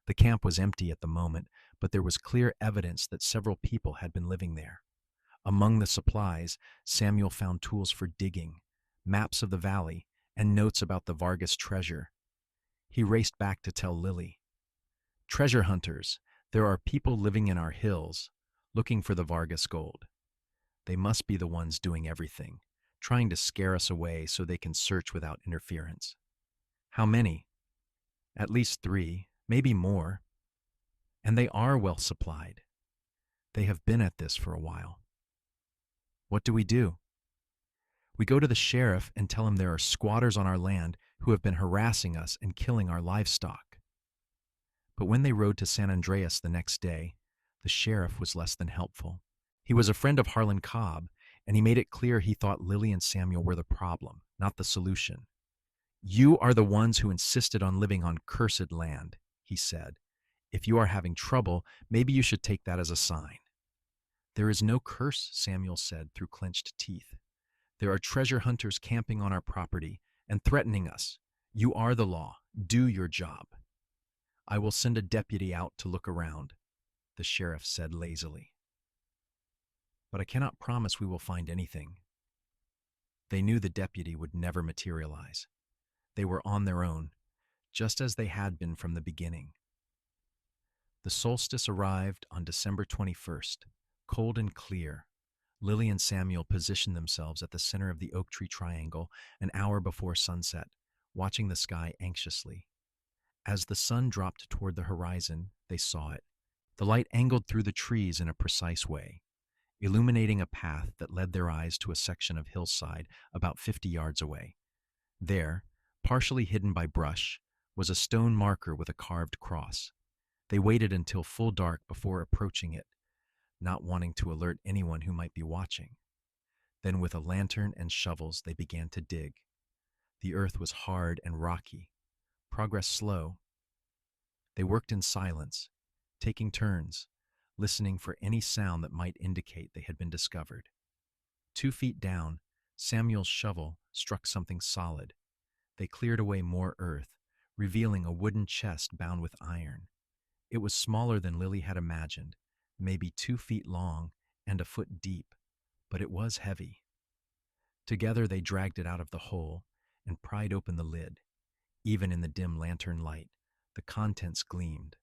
Speaker 1: The camp was empty at the moment, but there was clear evidence that several people had been living there. Among the supplies, Samuel found tools for digging, maps of the valley, and notes about the Vargas treasure. He raced back to tell Lily, "Treasure hunters, there are people living in our hills, looking for the Vargas gold. They must be the ones doing everything, trying to scare us away so they can search without interference." "How many?" "At least 3, maybe more. And they are well supplied. They have been at this for a while." "What do we do?" "We go to the sheriff and tell him there are squatters on our land who have been harassing us and killing our livestock." But when they rode to San Andreas the next day, the sheriff was less than helpful. He was a friend of Harlan Cobb, and he made it clear he thought Lily and Samuel were the problem, not the solution. "You are the ones who insisted on living on cursed land," he said. "If you are having trouble, maybe you should take that as a sign." "There is no curse," Samuel said through clenched teeth. "There are treasure hunters camping on our property and threatening us. You are the law. Do your job." "I will send a deputy out to look around," the sheriff said lazily. "But I cannot promise we will find anything." They knew the deputy would never materialize. They were on their own, just as they had been from the beginning. The solstice arrived on December 21st, cold and clear. Lily and Samuel positioned themselves at the center of the oak tree triangle an hour before sunset, watching the sky anxiously. As the sun dropped toward the horizon, they saw it. The light angled through the trees in a precise way, illuminating a path that led their eyes to a section of hillside about 50 yards away. There, partially hidden by brush, was a stone marker with a carved cross. They waited until full dark before approaching it, not wanting to alert anyone who might be watching. Then with a lantern and shovels, they began to dig. The earth was hard and rocky, progress slow. They worked in silence, taking turns, listening for any sound that might indicate they had been discovered. 2 feet down, Samuel's shovel struck something solid. They cleared away more earth, revealing a wooden chest bound with iron. It was smaller than Lily had imagined, maybe 2 feet long and a foot deep, but it was heavy. Together they dragged it out of the hole and pried open the lid. Even in the dim lantern light, the contents gleamed.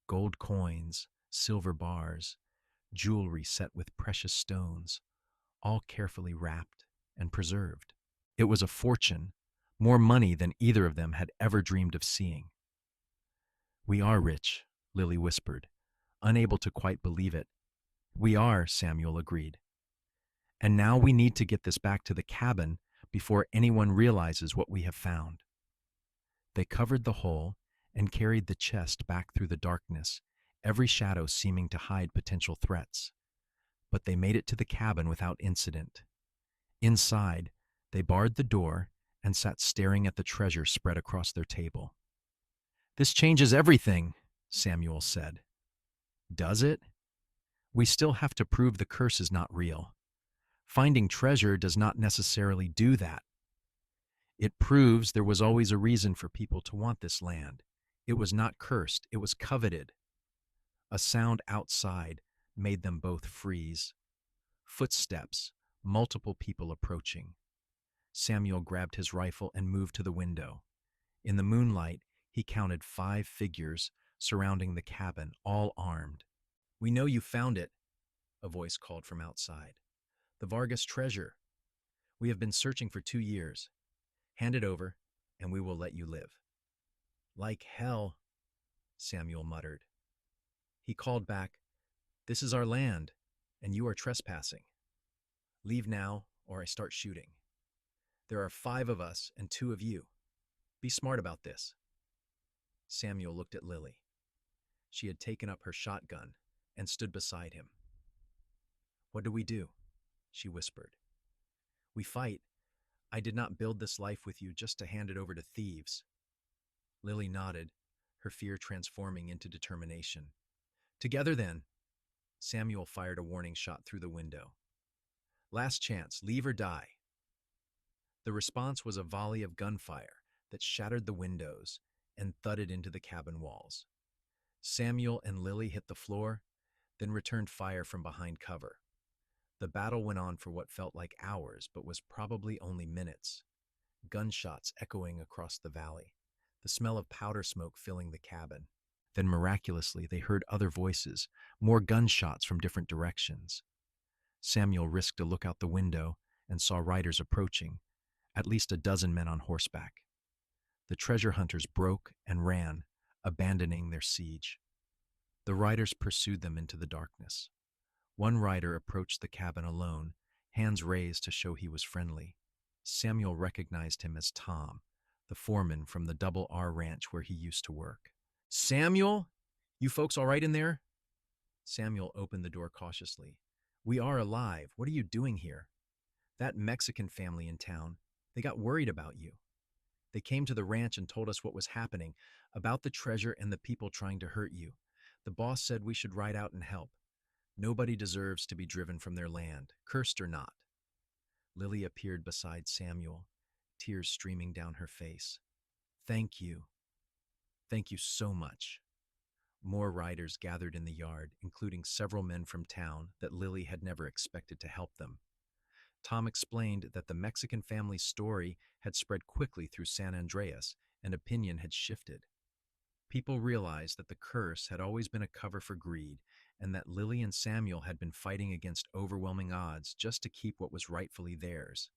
Speaker 1: Gold coins, silver bars, jewelry set with precious stones, all carefully wrapped and preserved. It was a fortune, more money than either of them had ever dreamed of seeing. "We are rich," Lily whispered, unable to quite believe it. "We are," Samuel agreed. "And now we need to get this back to the cabin before anyone realizes what we have found." They covered the hole and carried the chest back through the darkness, every shadow seeming to hide potential threats. But they made it to the cabin without incident. Inside, they barred the door and sat staring at the treasure spread across their table. "This changes everything," Samuel said. "Does it? We still have to prove the curse is not real. Finding treasure does not necessarily do that. It proves there was always a reason for people to want this land. It was not cursed, it was coveted." A sound outside made them both freeze. Footsteps, multiple people approaching. Samuel grabbed his rifle and moved to the window. In the moonlight, he counted 5 figures surrounding the cabin, all armed. "We know you found it," a voice called from outside. "The Vargas treasure. We have been searching for 2 years. Hand it over, and we will let you live." "Like hell," Samuel muttered. He called back, "This is our land, and you are trespassing. Leave now, or I start shooting. There are 5 of us and 2 of you. Be smart about this." Samuel looked at Lily. She had taken up her shotgun and stood beside him. "What do we do?" she whispered. "We fight. I did not build this life with you just to hand it over to thieves." Lily nodded, her fear transforming into determination. "Together then." Samuel fired a warning shot through the window. "Last chance, leave or die." The response was a volley of gunfire that shattered the windows and thudded into the cabin walls. Samuel and Lily hit the floor, then returned fire from behind cover. The battle went on for what felt like hours, but was probably only minutes. Gunshots echoing across the valley, the smell of powder smoke filling the cabin. Then miraculously, they heard other voices, more gunshots from different directions. Samuel risked a look out the window and saw riders approaching, at least a dozen men on horseback. The treasure hunters broke and ran, abandoning their siege. The riders pursued them into the darkness. One rider approached the cabin alone, hands raised to show he was friendly. Samuel recognized him as Tom, the foreman from the Double R ranch where he used to work. "Samuel? You folks all right in there?" Samuel opened the door cautiously. "We are alive. What are you doing here?" "That Mexican family in town, they got worried about you. They came to the ranch and told us what was happening, about the treasure and the people trying to hurt you. The boss said we should ride out and help. Nobody deserves to be driven from their land, cursed or not." Lily appeared beside Samuel, tears streaming down her face. "Thank you. Thank you so much." More riders gathered in the yard, including several men from town that Lily had never expected to help them. Tom explained that the Mexican family's story had spread quickly through San Andreas, and opinion had shifted. People realized that the curse had always been a cover for greed, and that Lily and Samuel had been fighting against overwhelming odds just to keep what was rightfully theirs.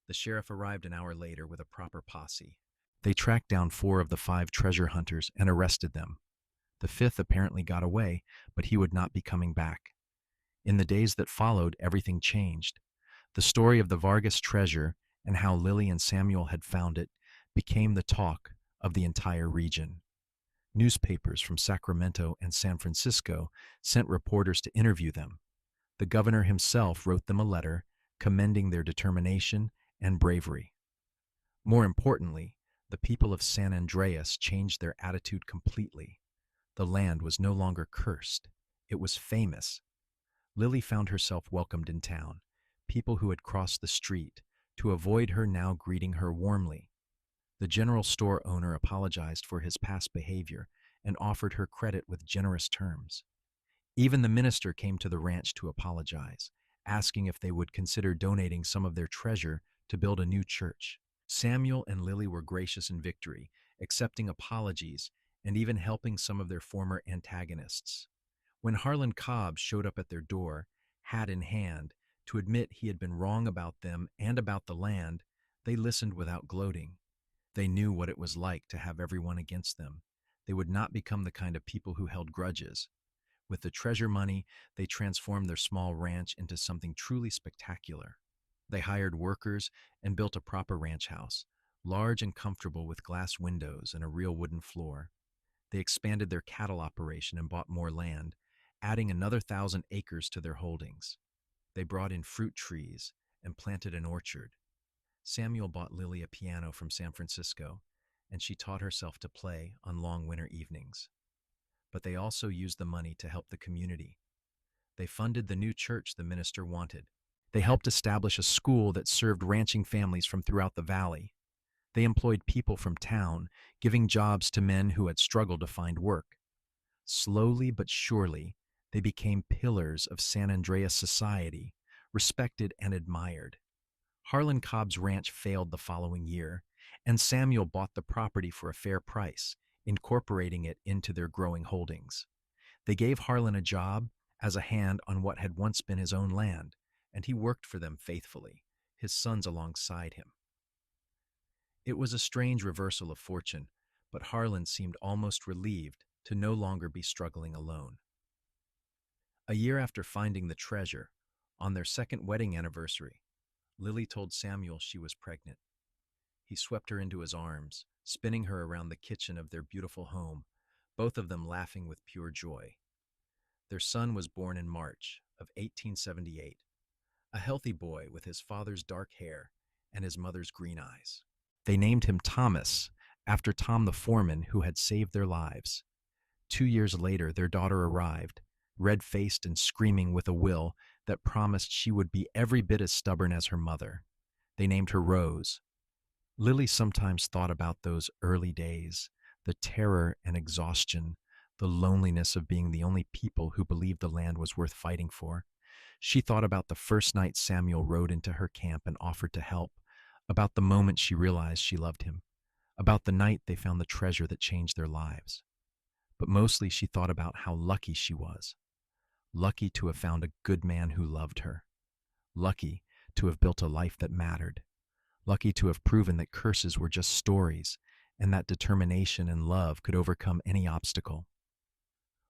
Speaker 1: The sheriff arrived an hour later with a proper posse. They tracked down 4 of the 5 treasure hunters and arrested them. The 5th apparently got away, but he would not be coming back. In the days that followed, everything changed. The story of the Vargas treasure and how Lily and Samuel had found it became the talk of the entire region. Newspapers from Sacramento and San Francisco sent reporters to interview them. The governor himself wrote them a letter commending their determination and bravery. More importantly, the people of San Andreas changed their attitude completely. The land was no longer cursed. It was famous. Lily found herself welcomed in town. People who had crossed the street to avoid her now greeting her warmly. The general store owner apologized for his past behavior and offered her credit with generous terms. Even the minister came to the ranch to apologize, asking if they would consider donating some of their treasure to build a new church. Samuel and Lily were gracious in victory, accepting apologies and even helping some of their former antagonists. When Harlan Cobb showed up at their door, hat in hand, to admit he had been wrong about them and about the land, they listened without gloating. They knew what it was like to have everyone against them. They would not become the kind of people who held grudges. With the treasure money, they transformed their small ranch into something truly spectacular. They hired workers and built a proper ranch house, large and comfortable with glass windows and a real wooden floor. They expanded their cattle operation and bought more land, adding another 1,000 acres to their holdings. They brought in fruit trees and planted an orchard. Samuel bought Lily a piano from San Francisco, and she taught herself to play on long winter evenings. But they also used the money to help the community. They funded the new church the minister wanted. They helped establish a school that served ranching families from throughout the valley. They employed people from town, giving jobs to men who had struggled to find work. Slowly but surely, they became pillars of San Andreas society, respected and admired. Harlan Cobb's ranch failed the following year, and Samuel bought the property for a fair price, incorporating it into their growing holdings. They gave Harlan a job as a hand on what had once been his own land, and he worked for them faithfully, his sons alongside him. It was a strange reversal of fortune, but Harlan seemed almost relieved to no longer be struggling alone. A year after finding the treasure, on their second wedding anniversary, Lily told Samuel she was pregnant. He swept her into his arms, spinning her around the kitchen of their beautiful home, both of them laughing with pure joy. Their son was born in March of 1878, a healthy boy with his father's dark hair and his mother's green eyes. They named him Thomas, after Tom the foreman who had saved their lives. 2 years later, their daughter arrived, red-faced and screaming with a will that promised she would be every bit as stubborn as her mother. They named her Rose. Lily sometimes thought about those early days, the terror and exhaustion, the loneliness of being the only people who believed the land was worth fighting for. She thought about the first night Samuel rode into her camp and offered to help, about the moment she realized she loved him, about the night they found the treasure that changed their lives. But mostly she thought about how lucky she was. Lucky to have found a good man who loved her. Lucky to have built a life that mattered. Lucky to have proven that curses were just stories and that determination and love could overcome any obstacle.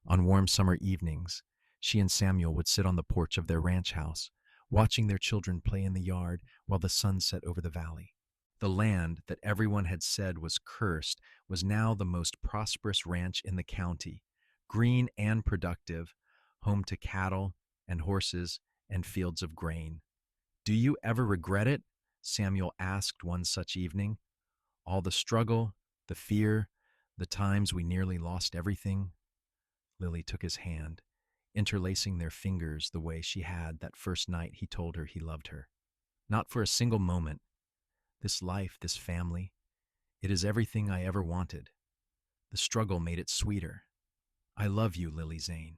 Speaker 1: On warm summer evenings, she and Samuel would sit on the porch of their ranch house, watching their children play in the yard while the sun set over the valley. The land that everyone had said was cursed was now the most prosperous ranch in the county, green and productive, home to cattle and horses and fields of grain. "Do you ever regret it?" Samuel asked one such evening. "All the struggle, the fear, the times we nearly lost everything?" Lily took his hand, interlacing their fingers the way she had that first night he told her he loved her. "Not for a single moment. This life, this family, it is everything I ever wanted. The struggle made it sweeter. I love you, Lily Zane.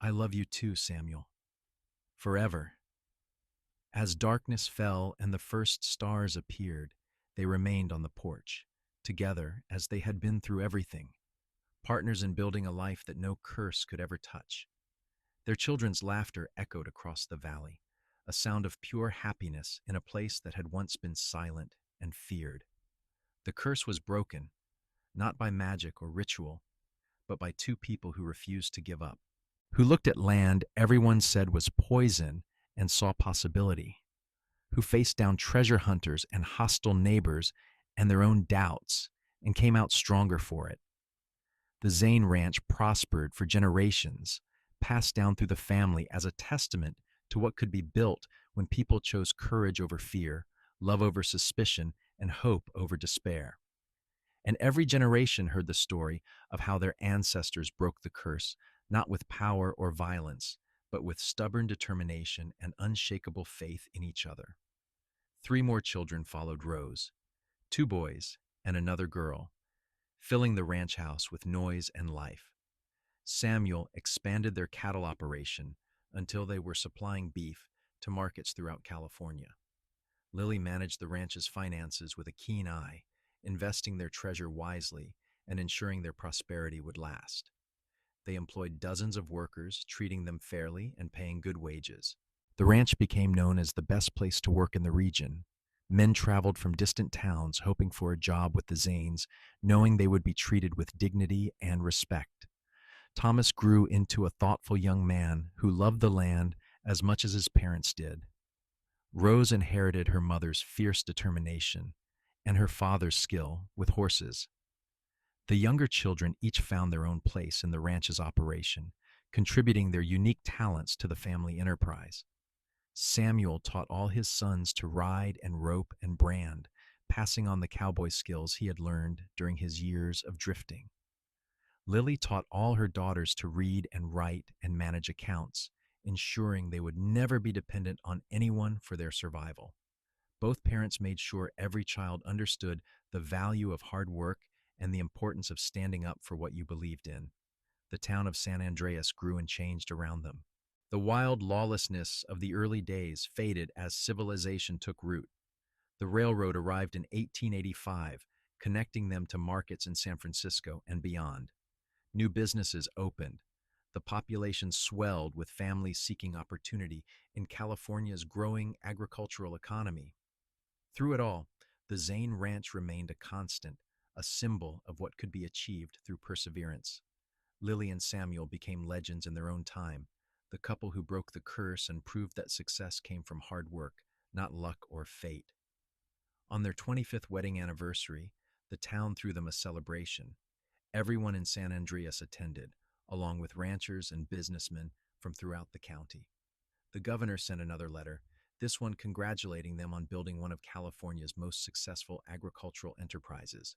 Speaker 1: I love you too, Samuel. Forever." As darkness fell and the first stars appeared, they remained on the porch, together as they had been through everything, partners in building a life that no curse could ever touch. Their children's laughter echoed across the valley, a sound of pure happiness in a place that had once been silent and feared. The curse was broken, not by magic or ritual, but by two people who refused to give up, who looked at land everyone said was poison and saw possibility, who faced down treasure hunters and hostile neighbors and their own doubts and came out stronger for it. The Zane Ranch prospered for generations, passed down through the family as a testament to what could be built when people chose courage over fear, love over suspicion, and hope over despair. And every generation heard the story of how their ancestors broke the curse, not with power or violence, but with stubborn determination and unshakable faith in each other. 3 more children followed Rose, 2 boys and another girl, filling the ranch house with noise and life. Samuel expanded their cattle operation until they were supplying beef to markets throughout California. Lily managed the ranch's finances with a keen eye, investing their treasure wisely and ensuring their prosperity would last. They employed dozens of workers, treating them fairly and paying good wages. The ranch became known as the best place to work in the region. Men traveled from distant towns hoping for a job with the Zanes, knowing they would be treated with dignity and respect. Thomas grew into a thoughtful young man who loved the land as much as his parents did. Rose inherited her mother's fierce determination and her father's skill with horses. The younger children each found their own place in the ranch's operation, contributing their unique talents to the family enterprise. Samuel taught all his sons to ride and rope and brand, passing on the cowboy skills he had learned during his years of drifting. Lily taught all her daughters to read and write and manage accounts, ensuring they would never be dependent on anyone for their survival. Both parents made sure every child understood the value of hard work and the importance of standing up for what you believed in. The town of San Andreas grew and changed around them. The wild lawlessness of the early days faded as civilization took root. The railroad arrived in 1885, connecting them to markets in San Francisco and beyond. New businesses opened. The population swelled with families seeking opportunity in California's growing agricultural economy. Through it all, the Zane Ranch remained a constant, a symbol of what could be achieved through perseverance. Lily and Samuel became legends in their own time, the couple who broke the curse and proved that success came from hard work, not luck or fate. On their 25th wedding anniversary, the town threw them a celebration. Everyone in San Andreas attended, along with ranchers and businessmen from throughout the county. The governor sent another letter, this one congratulating them on building one of California's most successful agricultural enterprises.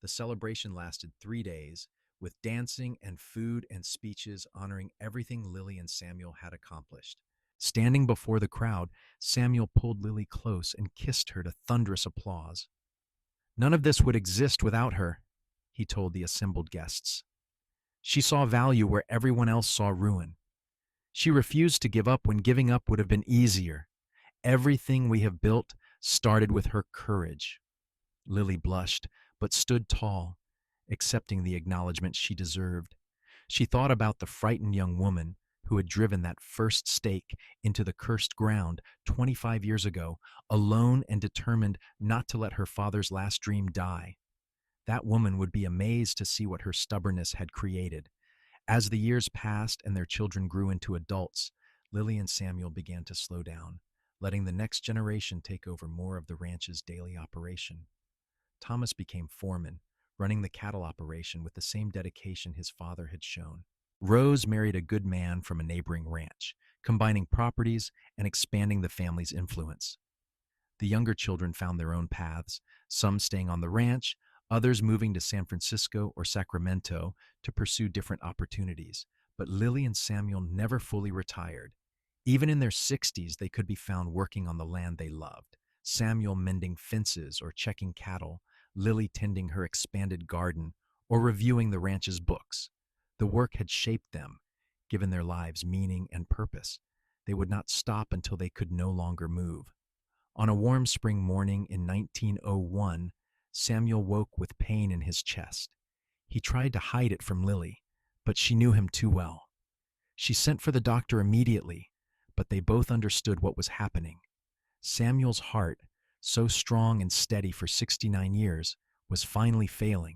Speaker 1: The celebration lasted 3 days, with dancing and food and speeches honoring everything Lily and Samuel had accomplished. Standing before the crowd, Samuel pulled Lily close and kissed her to thunderous applause. None of this would exist without her, he told the assembled guests. She saw value where everyone else saw ruin. She refused to give up when giving up would have been easier. Everything we have built started with her courage. Lily blushed, but stood tall, accepting the acknowledgement she deserved. She thought about the frightened young woman who had driven that first stake into the cursed ground 25 years ago, alone and determined not to let her father's last dream die. That woman would be amazed to see what her stubbornness had created. As the years passed and their children grew into adults, Lily and Samuel began to slow down, letting the next generation take over more of the ranch's daily operation. Thomas became foreman, running the cattle operation with the same dedication his father had shown. Rose married a good man from a neighboring ranch, combining properties and expanding the family's influence. The younger children found their own paths, some staying on the ranch, others moving to San Francisco or Sacramento to pursue different opportunities. But Lily and Samuel never fully retired. Even in their 60s, they could be found working on the land they loved. Samuel mending fences or checking cattle, Lily tending her expanded garden or reviewing the ranch's books. The work had shaped them, given their lives meaning and purpose. They would not stop until they could no longer move. On a warm spring morning in 1901, Samuel woke with pain in his chest. He tried to hide it from Lily, but she knew him too well. She sent for the doctor immediately, but they both understood what was happening. Samuel's heart, so strong and steady for 69 years, was finally failing.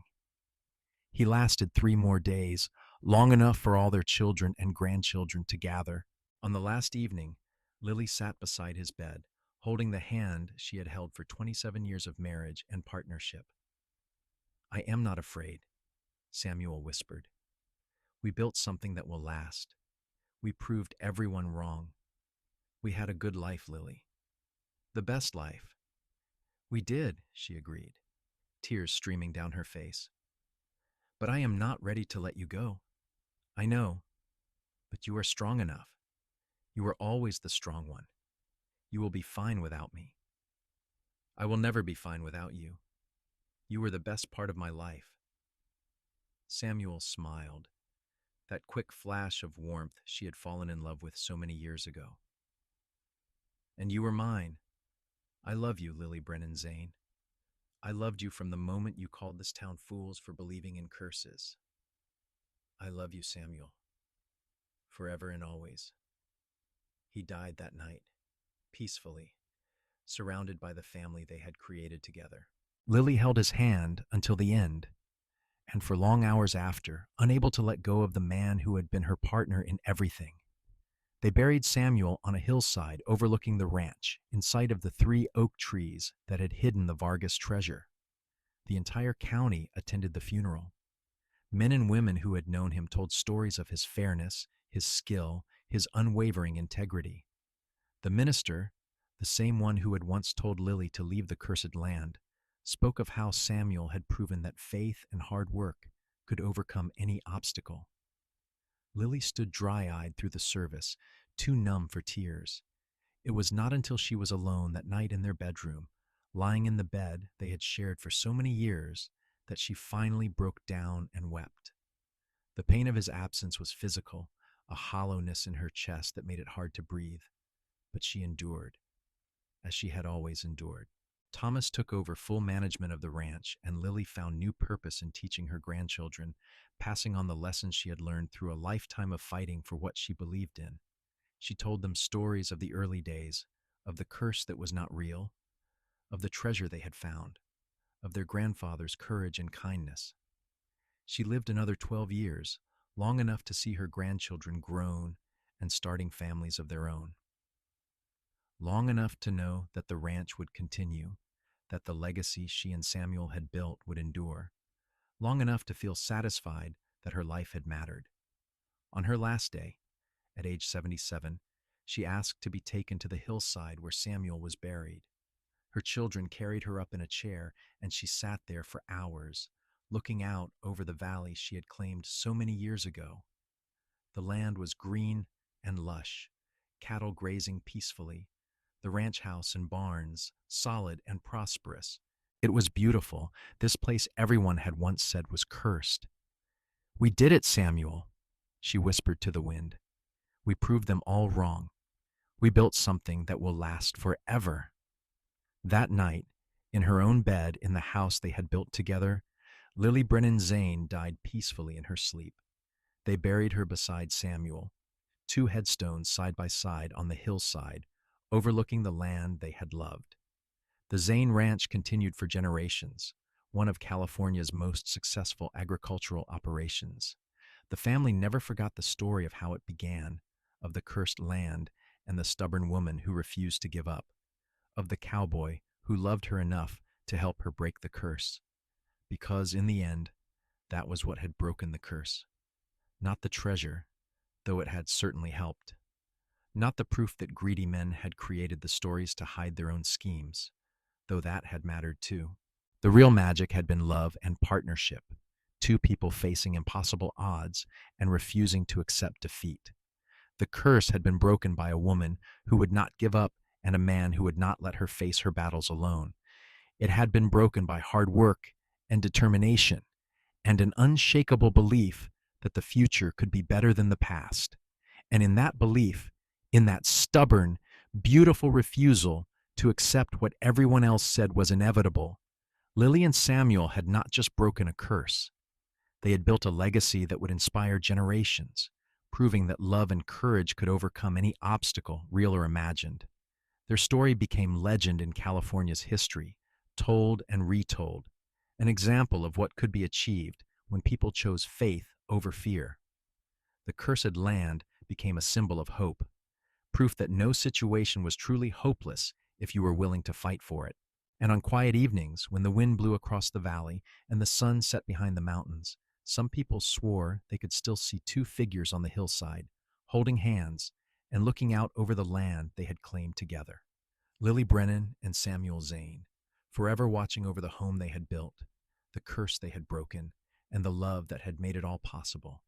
Speaker 1: He lasted 3 more days, long enough for all their children and grandchildren to gather. On the last evening, Lily sat beside his bed, holding the hand she had held for 27 years of marriage and partnership. "I am not afraid," Samuel whispered. "We built something that will last. We proved everyone wrong. We had a good life, Lily. The best life." "We did," she agreed, tears streaming down her face. "But I am not ready to let you go. I know, but you are strong enough. You were always the strong one. You will be fine without me." "I will never be fine without you. You were the best part of my life." Samuel smiled, that quick flash of warmth she had fallen in love with so many years ago. "And you were mine. I love you, Lily Brennan Zane. I loved you from the moment you called this town fools for believing in curses. I love you, Samuel, forever and always." He died that night, peacefully, surrounded by the family they had created together. Lily held his hand until the end, and for long hours after, unable to let go of the man who had been her partner in everything. They buried Samuel on a hillside overlooking the ranch, in sight of the 3 oak trees that had hidden the Vargas treasure. The entire county attended the funeral. Men and women who had known him told stories of his fairness, his skill, his unwavering integrity. The minister, the same one who had once told Lily to leave the cursed land, spoke of how Samuel had proven that faith and hard work could overcome any obstacle. Lily stood dry-eyed through the service, too numb for tears. It was not until she was alone that night in their bedroom, lying in the bed they had shared for so many years, that she finally broke down and wept. The pain of his absence was physical, a hollowness in her chest that made it hard to breathe. But she endured, as she had always endured. Thomas took over full management of the ranch, and Lily found new purpose in teaching her grandchildren, passing on the lessons she had learned through a lifetime of fighting for what she believed in. She told them stories of the early days, of the curse that was not real, of the treasure they had found, of their grandfather's courage and kindness. She lived another 12 years, long enough to see her grandchildren grown and starting families of their own. Long enough to know that the ranch would continue, that the legacy she and Samuel had built would endure. Long enough to feel satisfied that her life had mattered. On her last day, at age 77, she asked to be taken to the hillside where Samuel was buried. Her children carried her up in a chair, and she sat there for hours, looking out over the valley she had claimed so many years ago. The land was green and lush, cattle grazing peacefully, the ranch house and barns solid and prosperous. It was beautiful, this place everyone had once said was cursed. "We did it, Samuel," she whispered to the wind. "We proved them all wrong. We built something that will last forever." That night, in her own bed in the house they had built together, Lily Brennan Zane died peacefully in her sleep. They buried her beside Samuel, two headstones side by side on the hillside, overlooking the land they had loved. The Zane Ranch continued for generations, one of California's most successful agricultural operations. The family never forgot the story of how it began, of the cursed land and the stubborn woman who refused to give up, of the cowboy who loved her enough to help her break the curse. Because in the end, that was what had broken the curse. Not the treasure, though it had certainly helped. Not the proof that greedy men had created the stories to hide their own schemes, though that had mattered too. The real magic had been love and partnership, two people facing impossible odds and refusing to accept defeat. The curse had been broken by a woman who would not give up and a man who would not let her face her battles alone. It had been broken by hard work and determination and an unshakable belief that the future could be better than the past. And in that belief, in that stubborn, beautiful refusal to accept what everyone else said was inevitable, Lily and Samuel had not just broken a curse. They had built a legacy that would inspire generations, proving that love and courage could overcome any obstacle, real or imagined. Their story became legend in California's history, told and retold, an example of what could be achieved when people chose faith over fear. The cursed land became a symbol of hope, proof that no situation was truly hopeless if you were willing to fight for it. And on quiet evenings, when the wind blew across the valley and the sun set behind the mountains, some people swore they could still see two figures on the hillside, holding hands and looking out over the land they had claimed together. Lily Brennan and Samuel Zane, forever watching over the home they had built, the curse they had broken, and the love that had made it all possible.